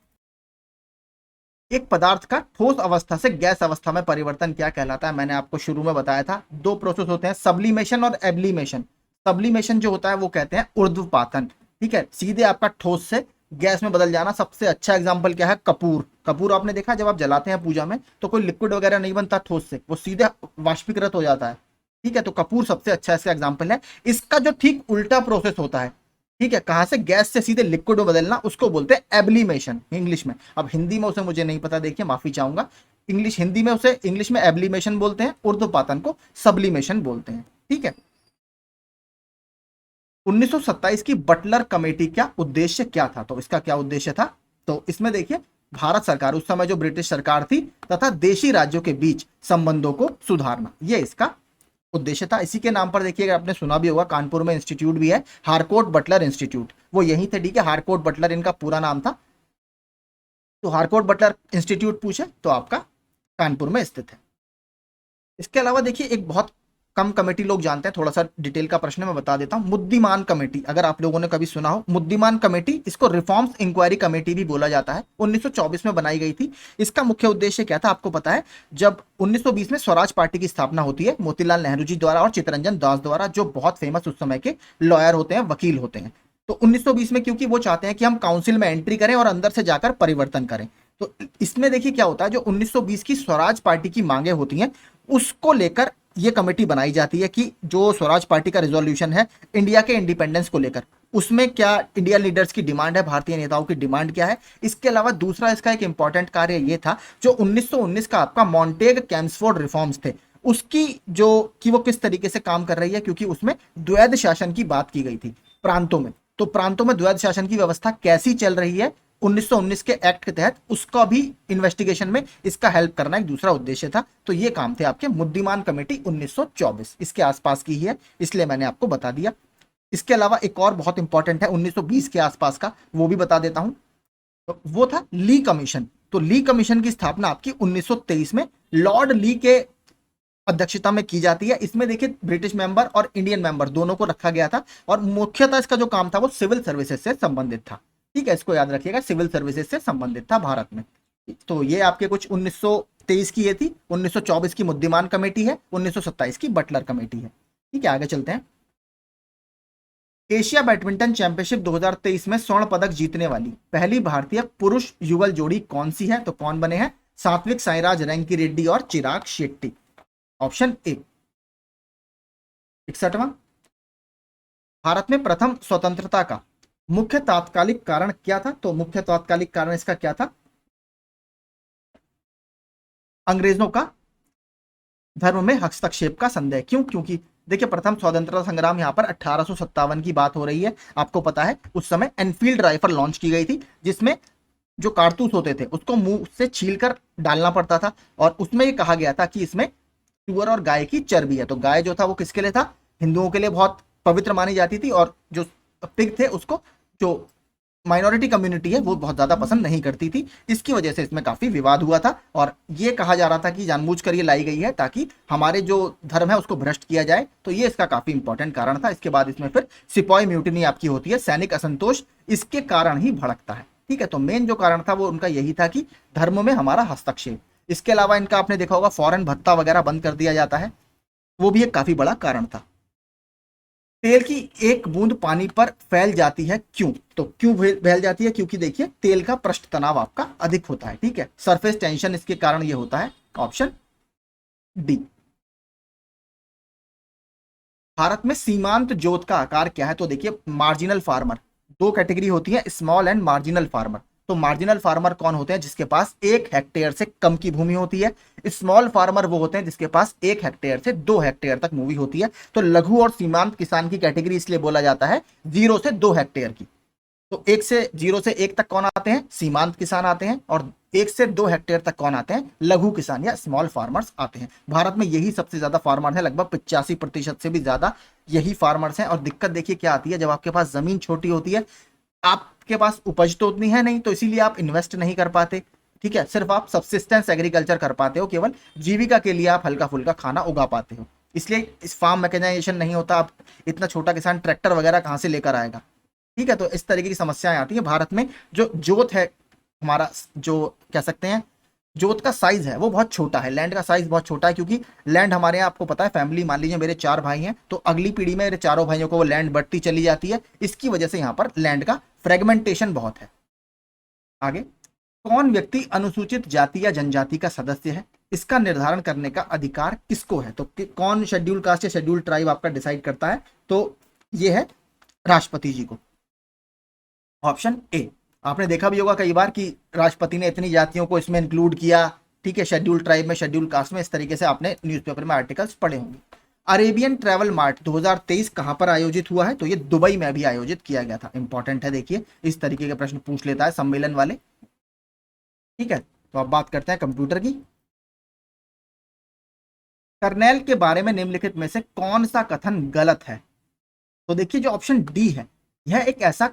एक पदार्थ का ठोस अवस्था से गैस अवस्था में परिवर्तन क्या कहलाता है? मैंने आपको शुरू में बताया था, दो प्रोसेस होते हैं, सब्लिमेशन और एब्लिमेशन। सब्लिमेशन जो होता है वो कहते हैं ऊर्ध्वपातन, ठीक है, सीधे आपका ठोस से गैस में बदल जाना। सबसे अच्छा एग्जांपल क्या है? कपूर। कपूर आपने देखा जब आप जलाते हैं पूजा में तो कोई लिक्विड वगैरह नहीं बनता ठोस से, वो सीधे वाष्पीकृत हो जाता है, ठीक है। तो कपूर सबसे अच्छा इसका एग्जाम्पल है। इसका जो ठीक उल्टा प्रोसेस होता है, ठीक है, कहां से? गैस से सीधे लिक्विड में बदलना, उसको बोलते हैं एब्लीमेशन इंग्लिश में। अब हिंदी में उसे मुझे नहीं पता, देखिए माफी चाहूंगा। हिंदी में उसे इंग्लिश में एब्लीमेशन बोलते हैं, ऊर्ध्वपातन को सब्लिमेशन बोलते हैं, ठीक है। 1927 की बटलर कमेटी का उद्देश्य क्या था? तो इसका क्या उद्देश्य था? तो इसमें देखिए, भारत सरकार, उस समय जो ब्रिटिश सरकार थी, तथा देशी राज्यों के बीच संबंधों को सुधारना, यह इसका उद्देश्य था। इसी के नाम पर देखिए, अगर आपने सुना भी होगा, कानपुर में इंस्टीट्यूट भी है, हारकोर्ट बटलर इंस्टीट्यूट, वो यही थे, ठीक है। हारकोर्ट बटलर इनका पूरा नाम था। तो हारकोर्ट बटलर इंस्टीट्यूट पूछे तो आपका कानपुर में स्थित है। इसके अलावा देखिए, एक बहुत कम कमेटी लोग जानते हैं, थोड़ा सा डिटेल का प्रश्न मैं बता देता हूं। मुद्दीमान कमेटी, अगर आप लोगों ने कभी सुना हो, मुद्दीमान कमेटी, इसको रिफॉर्म्स इंक्वायरी कमेटी भी बोला जाता है, 1924 में बनाई गई थी। इसका मुख्य उद्देश्य क्या था आपको पता है? जब 1920 में स्वराज पार्टी की स्थापना होती है मोतीलाल नेहरू जी द्वारा और चित्तरंजन दास द्वारा, जो बहुत फेमस उस समय के लॉयर होते हैं, वकील होते हैं। तो 1920 में क्योंकि वो चाहते हैं कि हम काउंसिल में एंट्री करें और अंदर से जाकर परिवर्तन करें, तो इसमें देखिए क्या होता है, जो 1920 की स्वराज पार्टी की मांगे होती हैं, उसको लेकर ये कमेटी बनाई जाती है कि जो स्वराज पार्टी का रिजोल्यूशन है इंडिया के इंडिपेंडेंस को लेकर, उसमें क्या इंडियन लीडर्स की डिमांड है, भारतीय नेताओं की डिमांड क्या है। इसके अलावा दूसरा इसका एक इंपॉर्टेंट कार्य ये था, जो 1919 का आपका मॉन्टेग कैम्सफोर्ड रिफॉर्म्स थे, उसकी जो कि वो किस तरीके से काम कर रही है, क्योंकि उसमें द्वैध शासन की बात की गई थी प्रांतों में। तो प्रांतों में द्वैध शासन की व्यवस्था कैसी चल रही है 1919 के एक्ट के तहत, उसका भी इन्वेस्टिगेशन में इसका हेल्प करना एक दूसरा उद्देश्य था। तो ये काम थे आपके मुद्दीमान कमेटी 1924, इसके आसपास की ही है, इसलिए मैंने आपको बता दिया। इसके अलावा एक और बहुत इंपॉर्टेंट है 1920 के आसपास का, वो भी बता देता हूं। तो वो था ली कमीशन। तो ली कमीशन की स्थापना आपकी 1923 में लॉर्ड ली के अध्यक्षता में की जाती है। इसमें देखिए, ब्रिटिश मेंबर और इंडियन मेंबर दोनों को रखा गया था, और मुख्यतः इसका जो काम था वो सिविल सर्विसेज से संबंधित था, ठीक है, इसको याद रखिएगा, सिविल सर्विसेज से संबंधित था भारत में। तो ये आपके कुछ 1923 की ये थी, 1924 की मुद्दीमान कमेटी है, 1927 की बटलर कमेटी है, ठीक है। आगे चलते हैं। एशिया बैडमिंटन चैंपियनशिप 2023 में स्वर्ण पदक जीतने वाली पहली भारतीय पुरुष युगल जोड़ी कौन सी है? तो कौन बने हैं? सात्विक साईराज रैंकी रेड्डी और चिराग शेट्टी। Option A. 61वां, भारत में प्रथम स्वतंत्रता का मुख्य तात्कालिक कारण क्या था? तो मुख्य तात्कालिक कारण इसका क्या था? अंग्रेजों का धर्म में हस्तक्षेप का संदेह। क्यों? क्योंकि देखिए, प्रथम स्वतंत्रता संग्राम यहां पर 1857 की बात हो रही है। आपको पता है उस समय एनफील्ड राइफल लॉन्च की गई थी, जिसमें जो कारतूस होते थे उसको मुंह से छीलकर डालना पड़ता था, और उसमें ये कहा गया था कि इसमें सुअर और गाय की चर्बी है। तो गाय जो था वो किसके लिए था? हिंदुओं के लिए बहुत पवित्र मानी जाती थी, और जो पिग थे उसको जो माइनॉरिटी कम्युनिटी है वो बहुत ज्यादा पसंद नहीं करती थी। इसकी वजह से इसमें काफी विवाद हुआ था, और ये कहा जा रहा था कि जानबूझकर ये लाई गई है ताकि हमारे जो धर्म है उसको भ्रष्ट किया जाए। तो ये इसका काफी इंपॉर्टेंट कारण था। इसके बाद इसमें फिर सिपाही म्यूटिनी आपकी होती है, सैनिक असंतोष इसके कारण ही भड़कता है, ठीक है। तो मेन जो कारण था वो उनका यही था कि धर्म में हमारा हस्तक्षेप। इसके अलावा इनका आपने देखा होगा फॉरेन भत्ता वगैरह बंद कर दिया जाता है, वो भी एक काफी बड़ा कारण था। तेल की एक बूंद पानी पर फैल जाती है क्यों? तो क्यों फैल जाती है? क्योंकि देखिए, तेल का पृष्ठ तनाव आपका अधिक होता है, ठीक है, सरफेस टेंशन इसके कारण ये होता है। Option D. भारत में सीमांत जोत का आकार क्या है? तो देखिए, मार्जिनल फार्मर, दो कैटेगरी होती है, स्मॉल एंड मार्जिनल फार्मर। तो मार्जिनल फार्मर कौन होते हैं? जिसके पास 1 हेक्टेयर से कम की भूमि होती है। स्मॉल फार्मर वो होते हैं जिसके पास 1 हेक्टेयर से 2 हेक्टेयर तक भूमि होती है। तो लघु और सीमांत किसान की कैटेगरी इसलिए बोला जाता है 0 से 2 हेक्टेयर की। तो 0 से 1 तक कौन आते हैं? सीमांत किसान आते हैं, और 1 से 2 हेक्टेयर तक कौन आते हैं? लघु किसान या स्मॉल फार्मर्स आते हैं। भारत में यही सबसे ज्यादा फार्मर है, लगभग 85% से भी ज्यादा यही फार्मर्स हैं। और दिक्कत देखिए क्या आती है, जब आपके पास जमीन छोटी होती है, आपके पास उपज तो उतनी है नहीं, तो इसीलिए आप इन्वेस्ट नहीं कर पाते, ठीक है, सिर्फ आप सब्सिस्टेंस एग्रीकल्चर कर पाते हो, केवल जीविका के लिए आप हल्का फुल्का खाना उगा पाते हो। इसलिए इस फार्म मैकेनाइजेशन नहीं होता। आप इतना छोटा किसान ट्रैक्टर वगैरह कहाँ से लेकर आएगा। ठीक है, तो इस तरीके की समस्याएं आती है भारत में। जो जोत है हमारा, जो कह सकते हैं जोत का साइज है वो बहुत छोटा है, लैंड का साइज बहुत छोटा है, क्योंकि लैंड हमारे यहाँ आपको पता है, फैमिली मान लीजिए मेरे 4 भाई हैं, तो अगली पीढ़ी में मेरे चारों भाइयों को वो लैंड बढ़ती चली जाती है। इसकी वजह से यहाँ पर लैंड का फ्रेगमेंटेशन बहुत है। आगे, कौन व्यक्ति अनुसूचित जाति या जनजाति का सदस्य है, इसका निर्धारण करने का अधिकार किसको है। तो कौन शेड्यूल कास्ट या शेड्यूल ट्राइब आपका डिसाइड करता है, तो ये है राष्ट्रपति जी को। Option A. आपने देखा भी होगा कई बार कि राष्ट्रपति ने इतनी जातियों को इसमें इंक्लूड किया, ठीक है, शेड्यूल ट्राइब में, शेड्यूल कास्ट में, इस तरीके से आपने न्यूज़पेपर में आर्टिकल्स पढ़े होंगे। अरेबियन ट्रैवल मार्ट 2023 कहां पर आयोजित हुआ है, तो ये दुबई में भी आयोजित किया गया था। इंपॉर्टेंट है, देखिए इस तरीके के प्रश्न पूछ लेता है सम्मेलन वाले। ठीक है, तो अब बात करते हैं कंप्यूटर की। कर्नेल के बारे में निम्नलिखित में से कौन सा कथन गलत है। तो देखिए जो ऑप्शन डी है, यह एक ऐसा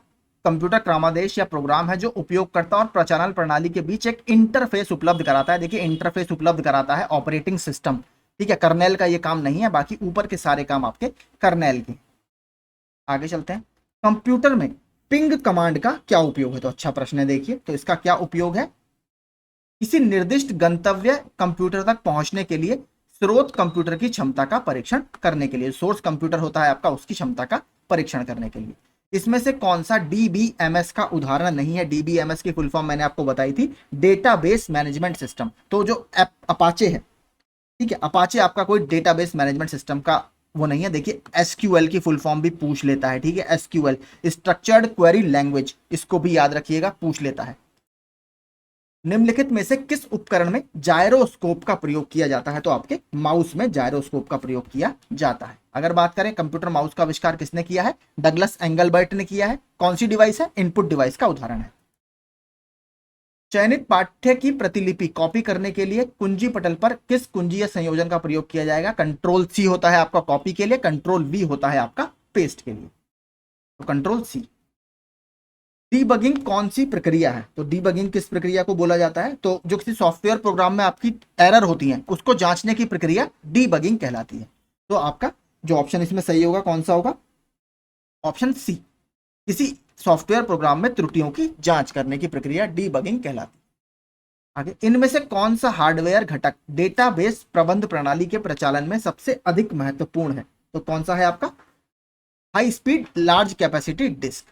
कंप्यूटर क्रमादेश या प्रोग्राम है जो उपयोगकर्ता और प्रचालन प्रणाली के बीच एक इंटरफेस उपलब्ध कराता है। देखिए इंटरफेस उपलब्ध कराता है ऑपरेटिंग सिस्टम, ठीक है, कर्नेल का ये काम नहीं है, बाकी ऊपर के सारे काम आपके कर्नेल के। आगे चलते हैं, कंप्यूटर में पिंग कमांड का क्या उपयोग है। तो अच्छा प्रश्न है, देखिए तो इसका क्या उपयोग है। किसी निर्दिष्ट गंतव्य कंप्यूटर तक पहुंचने के लिए स्रोत कंप्यूटर की क्षमता का परीक्षण करने के लिए, सोर्स कंप्यूटर होता है आपका, उसकी क्षमता का परीक्षण करने के लिए। इसमें से कौन सा डीबीएमएस का उदाहरण नहीं है। डीबीएमएस की फुल फॉर्म मैंने आपको बताई थी, डेटाबेस मैनेजमेंट सिस्टम। तो जो अपाचे है, ठीक है, अपाचे आपका कोई डेटाबेस मैनेजमेंट सिस्टम का वो नहीं है। देखिए एसक्यूएल की फुल फॉर्म भी पूछ लेता है, ठीक है, एसक्यूएल स्ट्रक्चर्ड क्वेरी लैंग्वेज, इसको भी याद रखिएगा, पूछ लेता है। निम्नलिखित में से किस उपकरण में जायरोस्कोप का प्रयोग किया जाता है। तो आपके माउस में जायरोस्कोप का प्रयोग किया जाता है। अगर बात करें कंप्यूटर माउस का आविष्कार किसने किया है, डगलस एंगलबर्ट ने किया है। कौन सी डिवाइस है, इनपुट डिवाइस का उदाहरण है। चयनित पाठ्य की प्रतिलिपि कॉपी करने के लिए कुंजी पटल पर किस कुंजी या संयोजन का प्रयोग किया जाएगा। कंट्रोल सी होता है आपका कॉपी के लिए, कंट्रोल वी होता है आपका पेस्ट के लिए। तो कंट्रोल सी। डीबगिंग कौन सी प्रक्रिया है। तो डीबगिंग किस प्रक्रिया को बोला जाता है, तो जो किसी सॉफ्टवेयर प्रोग्राम में आपकी एरर होती है उसको जांचने की प्रक्रिया डीबगिंग कहलाती है। तो आपका जो ऑप्शन इसमें सही होगा कौन सा होगा, ऑप्शन सी। किसी सॉफ्टवेयर प्रोग्राम में त्रुटियों की जांच करने की प्रक्रिया डीबगिंग कहलाती है। आगे, इनमें से कौन सा हार्डवेयर घटक डेटाबेस प्रबंध प्रणाली के प्रचालन में सबसे अधिक महत्वपूर्ण है। तो कौन सा है आपका, high speed large capacity disk.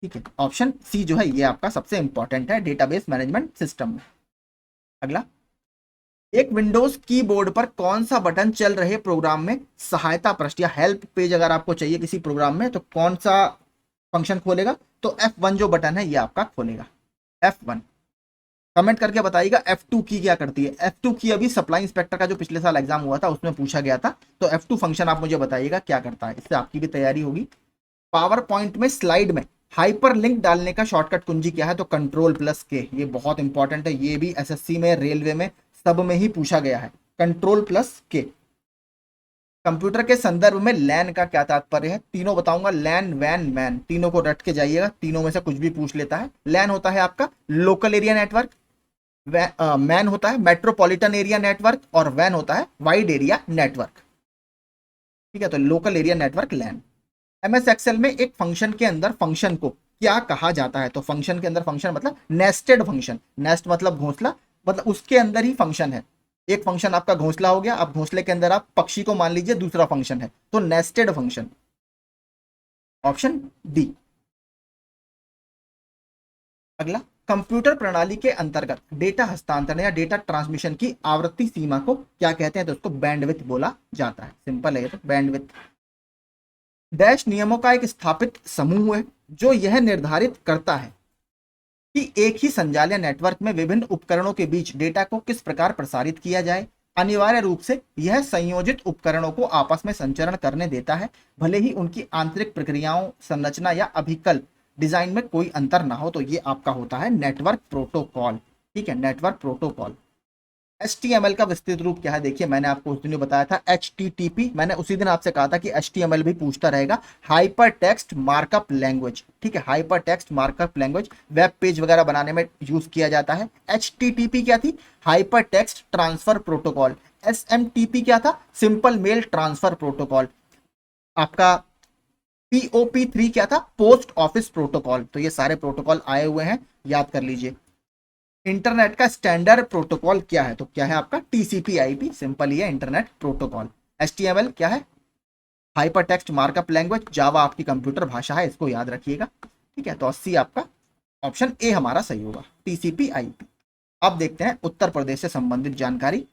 ठीक है, ऑप्शन सी जो है ये आपका सबसे इंपॉर्टेंट है डेटाबेस मैनेजमेंट सिस्टम में। अगला, एक विंडोज कीबोर्ड पर कौन सा बटन चल रहे प्रोग्राम में सहायता पृष्ठ या हेल्प पेज अगर आपको चाहिए किसी प्रोग्राम में, तो कौन सा फंक्शन खोलेगा। तो F1 जो बटन है ये आपका खोलेगा, F1। कमेंट करके बताइएगा F2 की क्या करती है। F2 की अभी सप्लाई इंस्पेक्टर का जो पिछले साल एग्जाम हुआ था उसमें पूछा गया था, तो F2 फंक्शन आप मुझे बताइएगा क्या करता है, इससे आपकी भी तैयारी होगी। पावर पॉइंट में स्लाइड में हाइपर लिंक डालने का शॉर्टकट कुंजी क्या है। तो कंट्रोल+K। ये बहुत इंपॉर्टेंट है, ये भी एसएससी में, रेलवे में, सब में ही पूछा गया है, कंट्रोल+K। कंप्यूटर के संदर्भ में लैन का क्या तात्पर्य है। तीनों बताऊंगा, लैन, वैन, मैन, तीनों को रट के जाइएगा, तीनों में से कुछ भी पूछ लेता है। लैन होता है आपका लोकल एरिया नेटवर्क, मैन होता है मेट्रोपॉलिटन एरिया नेटवर्क, और वैन होता है वाइड एरिया नेटवर्क। ठीक है, तो लोकल एरिया नेटवर्क लैन। एमएस एक्सेल में एक फंक्शन के अंदर फंक्शन को क्या कहा जाता है। तो फंक्शन के अंदर फंक्शन मतलब नेस्टेड फंक्शन, नेस्ट मतलब घोंसला, मतलब उसके अंदर ही फंक्शन है। एक फंक्शन आपका घोंसला हो गया, अब घोंसले के अंदर आप पक्षी को मान लीजिए दूसरा फंक्शन है, तो नेस्टेड फंक्शन, ऑप्शन डी। अगला, कंप्यूटर प्रणाली के अंतर्गत डेटा हस्तांतरण या डेटा ट्रांसमिशन की आवृत्ति सीमा को क्या कहते हैं। तो उसको बैंडविड्थ बोला जाता है, सिंपल है, तो बैंडविड्थ। डैश नियमों का एक स्थापित समूह है जो यह निर्धारित करता है कि एक ही संजालीय नेटवर्क में विभिन्न उपकरणों के बीच डेटा को किस प्रकार प्रसारित किया जाए। अनिवार्य रूप से यह संयोजित उपकरणों को आपस में संचरण करने देता है, भले ही उनकी आंतरिक प्रक्रियाओं, संरचना या अभिकल्प डिजाइन में कोई अंतर ना हो। तो ये आपका होता है नेटवर्क प्रोटोकॉल। ठीक है, नेटवर्क प्रोटोकॉल। HTML का विस्तृत रूप क्या है? देखिए मैंने आपको उस दिन बताया था HTTP, मैंने उसी दिन आपसे कहा था कि HTML भी पूछता रहेगा, हाइपर टेक्स्ट मार्कअप लैंग्वेज। ठीक है, hyper text markup language web page वगैरह बनाने में यूज किया जाता है। HTTP क्या थी? Hyper text transfer protocol. SMTP क्या था? Simple mail transfer protocol. आपका POP3 क्या था? Post office protocol. तो ये सारे प्रोटोकॉल आए हुए हैं, याद कर लीजिए। इंटरनेट का स्टैंडर्ड प्रोटोकॉल क्या है? तो क्या है आपका? TCP/IP, सिंपल ही है इंटरनेट प्रोटोकॉल। HTML क्या है? Hyper text markup language. Java आपकी कंप्यूटर भाषा है, इसको याद रखिएगा। ठीक है, तो 80 आपका ऑप्शन ए हमारा सही होगा, TCP/IP। अब देखते हैं उत्तर प्रदेश से संबंधित जानकारी।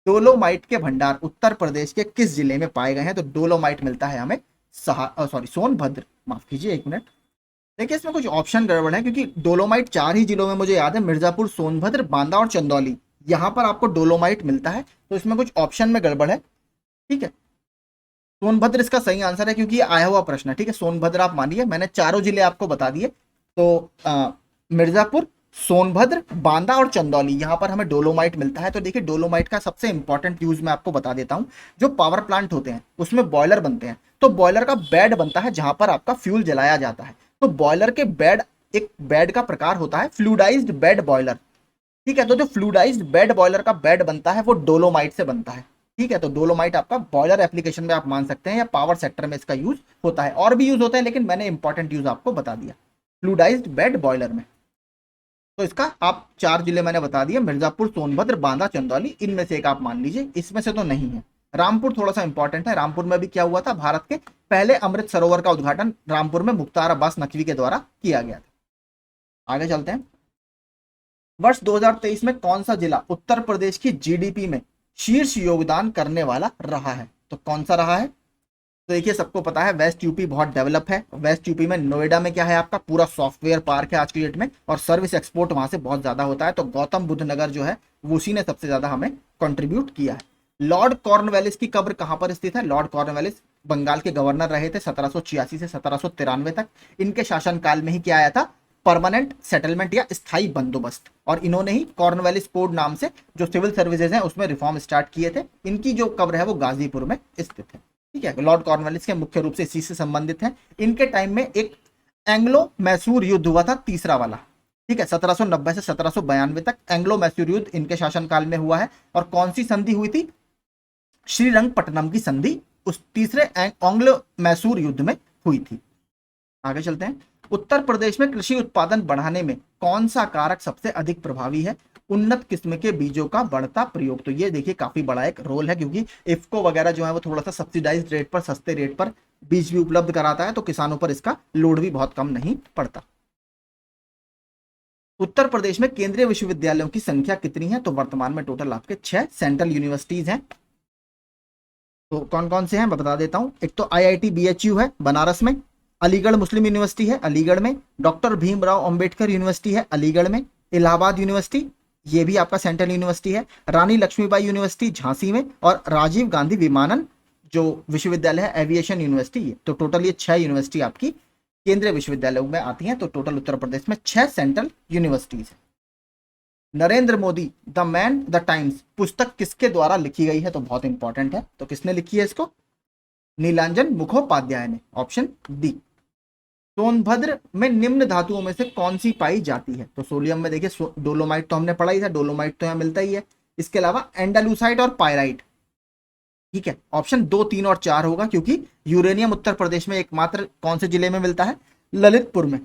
डोलोमाइट के भंडार उत्तर प्रदेश के किस जिले में पाए गए हैं? तो डोलोमाइट मिलता है हमें सोनभद्र, माफ कीजिए एक मिनट। देखिए इसमें कुछ ऑप्शन गड़बड़ है, क्योंकि डोलोमाइट 4 ही जिलों में मुझे याद है, मिर्जापुर, सोनभद्र, बांदा और चंदौली, यहां पर आपको डोलोमाइट मिलता है। तो इसमें कुछ ऑप्शन में गड़बड़ है। ठीक है, सोनभद्र इसका सही आंसर है, क्योंकि ये आया हुआ प्रश्न है। ठीक है, सोनभद्र आप मानिए, मैंने चारों जिले आपको बता दिए। तो मिर्जापुर, सोनभद्र, बांदा और चंदौली, यहां पर हमें डोलोमाइट मिलता है। तो देखिए डोलोमाइट का सबसे इंपॉर्टेंट यूज मैं आपको बता देता हूं। जो पावर प्लांट होते हैं उसमें बॉयलर बनते हैं, तो बॉयलर का बेड बनता है जहां पर आपका फ्यूल जलाया जाता है। तो बॉयलर के बेड, एक बेड का प्रकार होता है फ्लूडाइज्ड बेड बॉयलर। ठीक है, तो जो फ्लूडाइज्ड बेड बॉयलर का बेड बनता है वो डोलोमाइट से बनता है। ठीक है, तो डोलोमाइट आपका बॉयलर एप्लीकेशन में आप मान सकते हैं, या पावर सेक्टर में इसका यूज होता है। और भी यूज होता है, लेकिन मैंने इंपॉर्टेंट यूज आपको बता दिया फ्लूडाइज्ड बेड बॉयलर में। तो इसका आप 4 जिले मैंने बता दिए, मिर्जापुर, सोनभद्र, बांदा, चंदौली, इनमें से एक आप मान लीजिए, इसमें से तो नहीं है। रामपुर थोड़ा सा इंपॉर्टेंट है। रामपुर में भी क्या हुआ था? भारत के पहले अमृत सरोवर का उद्घाटन रामपुर में मुख्तार अब्बास नकवी के द्वारा किया गया था। आगे चलते हैं। वर्ष 2023 में कौन सा जिला उत्तर प्रदेश की जीडीपी में शीर्ष योगदान करने वाला रहा है? तो कौन सा रहा है? तो देखिए सबको पता है वेस्ट यूपी बहुत डेवलप है। वेस्ट यूपी में नोएडा में क्या है? आपका पूरा सॉफ्टवेयर पार्क है आज की डेट में, और सर्विस एक्सपोर्ट वहां से बहुत ज्यादा होता है। तो गौतम बुद्ध नगर जो है वो उसी ने सबसे ज्यादा हमें कंट्रीब्यूट किया है। लॉर्ड कॉर्नवेलिस की कब्र कहां पर स्थित है? लॉर्ड कॉर्नवेलिस बंगाल के गवर्नर रहे थे 1786 से 1793 तक। इनके शासनकाल में ही क्या आया था? परमानेंट सेटलमेंट या स्थायी बंदोबस्त। और इन्होंने ही कॉर्नवेलिस कोड नाम से जो सिविल सर्विसेज हैं उसमें रिफॉर्म स्टार्ट किए थे। इनकी जो कब्र है वो गाजीपुर में स्थित है। ठीक है, लॉर्ड कॉर्नवालिस के मुख्य रूप से इसी से संबंधित है। इनके टाइम में एक एंग्लो मैसूर युद्ध हुआ था, तीसरा वाला। ठीक है, 1790 से 1792 तक एंग्लो मैसूर युद्ध इनके शासनकाल में हुआ है। और कौन सी संधि हुई थी? श्रीरंगपट्टनम की संधि उस तीसरे एंग्लो मैसूर युद्ध में हुई थी। आगे चलते हैं। उत्तर प्रदेश में कृषि उत्पादन बढ़ाने में कौन सा कारक सबसे अधिक प्रभावी है? उन्नत किस्म के बीजों का बढ़ता प्रयोग। तो ये देखिए काफी बड़ा एक रोल है, क्योंकि इफ्को वगैरह जो है वो थोड़ा सा सब्सिडाइज्ड रेट पर, सस्ते रेट पर बीज भी उपलब्ध कराता है, तो किसानों पर इसका लोड भी बहुत कम नहीं पड़ता। उत्तर प्रदेश में केंद्रीय विश्वविद्यालयों की संख्या कितनी है? तो वर्तमान में टोटल आपके 6 सेंट्रल यूनिवर्सिटीज हैं। तो कौन कौन से हैं मैं बता देता हूं। एक तो IIT BHU है बनारस में, अलीगढ़ मुस्लिम यूनिवर्सिटी है अलीगढ़ में, डॉक्टर भीमराव अंबेडकर यूनिवर्सिटी है अलीगढ़ में, इलाहाबाद यूनिवर्सिटी ये भी आपका सेंट्रल यूनिवर्सिटी है, रानी लक्ष्मीबाई यूनिवर्सिटी झांसी में, और राजीव गांधी विमानन जो विश्वविद्यालय है एविएशन यूनिवर्सिटी। तो टोटल ये 6 यूनिवर्सिटी आपकी केंद्रीय विश्वविद्यालयों में आती हैं। तो टोटल उत्तर प्रदेश में 6 सेंट्रल यूनिवर्सिटीज है। Narendra Modi the man the times पुस्तक किसके द्वारा लिखी गई है? तो बहुत इंपॉर्टेंट है। तो किसने लिखी है इसको? नीलांजन मुखोपाध्याय ने, ऑप्शन डी। सोनभद्र में निम्न धातुओं में से कौन सी पाई जाती है? तो सोडियम में देखिए डोलोमाइट तो हमने पढ़ा ही था, डोलोमाइट तो यहाँ मिलता ही है। इसके अलावा एंडालूसाइट और पायराइट। ठीक है, ऑप्शन 2, 3 और 4 होगा, क्योंकि यूरेनियम उत्तर प्रदेश में एकमात्र कौन से जिले में मिलता है? ललितपुर में।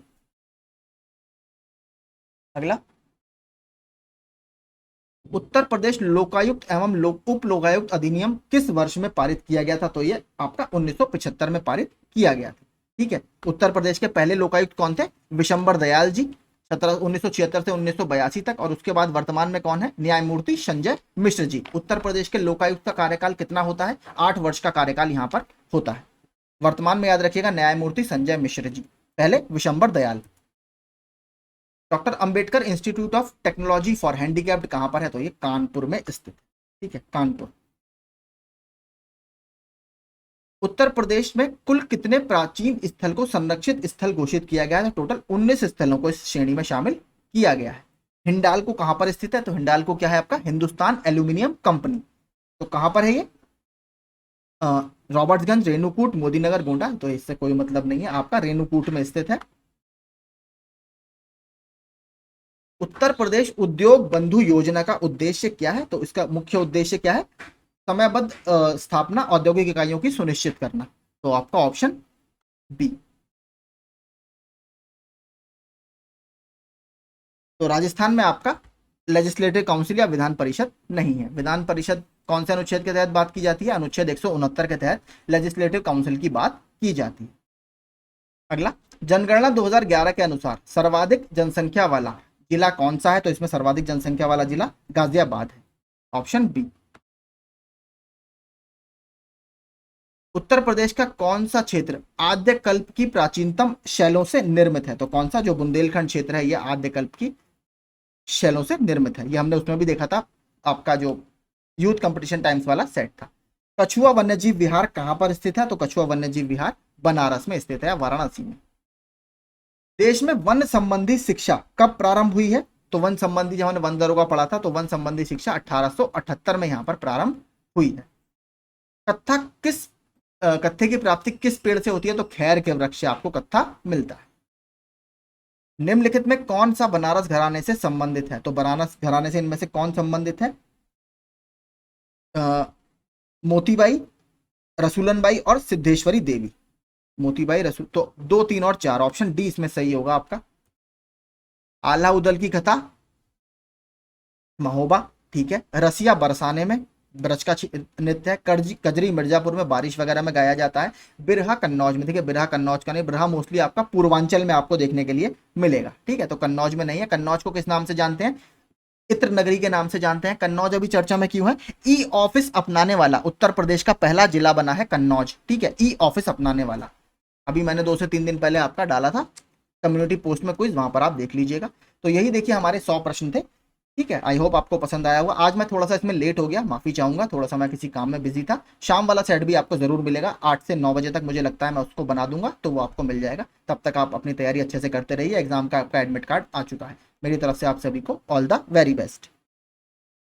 अगला, उत्तर प्रदेश लोकायुक्त एवं उप लोकायुक्त अधिनियम किस वर्ष में पारित किया गया था? तो ये आपका 1975 में पारित किया गया था। ठीक है, उत्तर प्रदेश के पहले लोकायुक्त कौन थे? विशंबर दयाल जी, 1976 से 1982 तक। और उसके बाद वर्तमान में कौन है? न्यायमूर्ति संजय मिश्र जी। उत्तर प्रदेश के लोकायुक्त का कार्यकाल कितना होता है? 8 वर्ष का कार्यकाल यहाँ पर होता है। वर्तमान में याद रखिएगा न्यायमूर्ति संजय मिश्र जी, पहले Vishambar Dayal. Doctor Ambedkar institute of technology for handicapped कहां पर है? तो ये कानपुर में स्थित है। ठीक है, कानपुर। उत्तर प्रदेश में कुल कितने प्राचीन स्थल को संरक्षित स्थल घोषित किया गया है? टोटल 19 स्थलों को इस श्रेणी में शामिल किया गया है। हिंडाल्को कहां पर स्थित है? तो हिंडाल्को क्या है आपका? Hindustan aluminium company. तो कहां पर है ये? रॉबर्ट्सगंज, रेणुकूट, मोदीनगर, गोंडा। तो इससे कोई मतलब नहीं है, आपका रेणुकूट में स्थित है। उत्तर प्रदेश उद्योग बंधु योजना का उद्देश्य क्या है? तो इसका मुख्य उद्देश्य क्या है? समयबद्ध स्थापना औद्योगिक इकाइयों की सुनिश्चित करना। तो आपका ऑप्शन बी। तो राजस्थान में आपका लेजिस्लेटिव काउंसिल या विधान परिषद नहीं है। विधान परिषद कौन से अनुच्छेद के तहत बात की जाती है? अनुच्छेद 169 के तहत लेजिस्लेटिव काउंसिल की बात की जाती है। अगला, जनगणना 2011 के अनुसार सर्वाधिक जनसंख्या वाला जिला कौन सा है? तो इसमें सर्वाधिक जनसंख्या वाला जिला गाजियाबाद है। Option B. उत्तर प्रदेश का कौन सा क्षेत्र आद्य कल्प की प्राचीनतम शैलों से निर्मित है? तो कौन सा जो बुंदेलखंड क्षेत्र है, यह आद्य कल्प की शैलों से निर्मित है। ये हमने उसमें भी देखा था, आपका जो यूथ कंपटीशन टाइम्स वाला सेट था। कछुआ वन्यजीव विहार कहां पर स्थित है? तो कछुआ वन्यजीव विहार बनारस में स्थित है, वाराणसी में। देश में वन संबंधी शिक्षा कब प्रारंभ हुई है? तो वन संबंधी, जब हमने वन दरोगा पढ़ा था, तो वन संबंधी शिक्षा 1878 में यहां पर प्रारंभ हुई है। कत्था किस कत्थे की प्राप्ति किस पेड़ से होती है? तो खैर के वृक्ष से आपको कत्था मिलता है। निम्नलिखित में कौन सा बनारस घराने से संबंधित है? तो बनारस घराने से इनमें से कौन संबंधित है? मोतीबाई, रसूलनबाई और सिद्धेश्वरी देवी। मोतीबाई, रसूल, तो 2, 3 और 4, ऑप्शन डी इसमें सही होगा आपका। आल्हा उदल की कथा महोबा, ठीक है। रसिया बरसाने में ब्रज का नृत्य है। कजरी मिर्जापुर में बारिश वगैरह में गाया जाता है। बिरहा कन्नौज में, ठीक है, बिरहा कन्नौज का नहीं, बिरहा मोस्टली आपका पूर्वांचल में आपको देखने के लिए मिलेगा, ठीक है। तो कन्नौज में नहीं है। कन्नौज को किस नाम से जानते हैं? इत्र नगरी के नाम से जानते हैं। कन्नौज अभी चर्चा में क्यों है? ई ऑफिस अपनाने वाला उत्तर प्रदेश का पहला जिला बना है कन्नौज, ठीक है, ई ऑफिस अपनाने वाला। अभी मैंने 2 से 3 दिन पहले आपका डाला था कम्युनिटी पोस्ट में क्विज, वहां पर आप देख लीजिएगा। तो यही देखिए हमारे 100 प्रश्न थे, ठीक है। आई होप आपको पसंद आया होगा। आज मैं थोड़ा सा इसमें लेट हो गया, माफी चाहूंगा, थोड़ा सा मैं किसी काम में बिजी था। शाम वाला सेट भी आपको जरूर मिलेगा, 8 से 9 बजे तक मुझे लगता है मैं उसको बना दूंगा, तो वो आपको मिल जाएगा। तब तक आप अपनी तैयारी अच्छे से करते रहिए। एग्जाम का आपका एडमिट कार्ड आ चुका है। मेरी तरफ से आप सभी को ऑल द वेरी बेस्ट।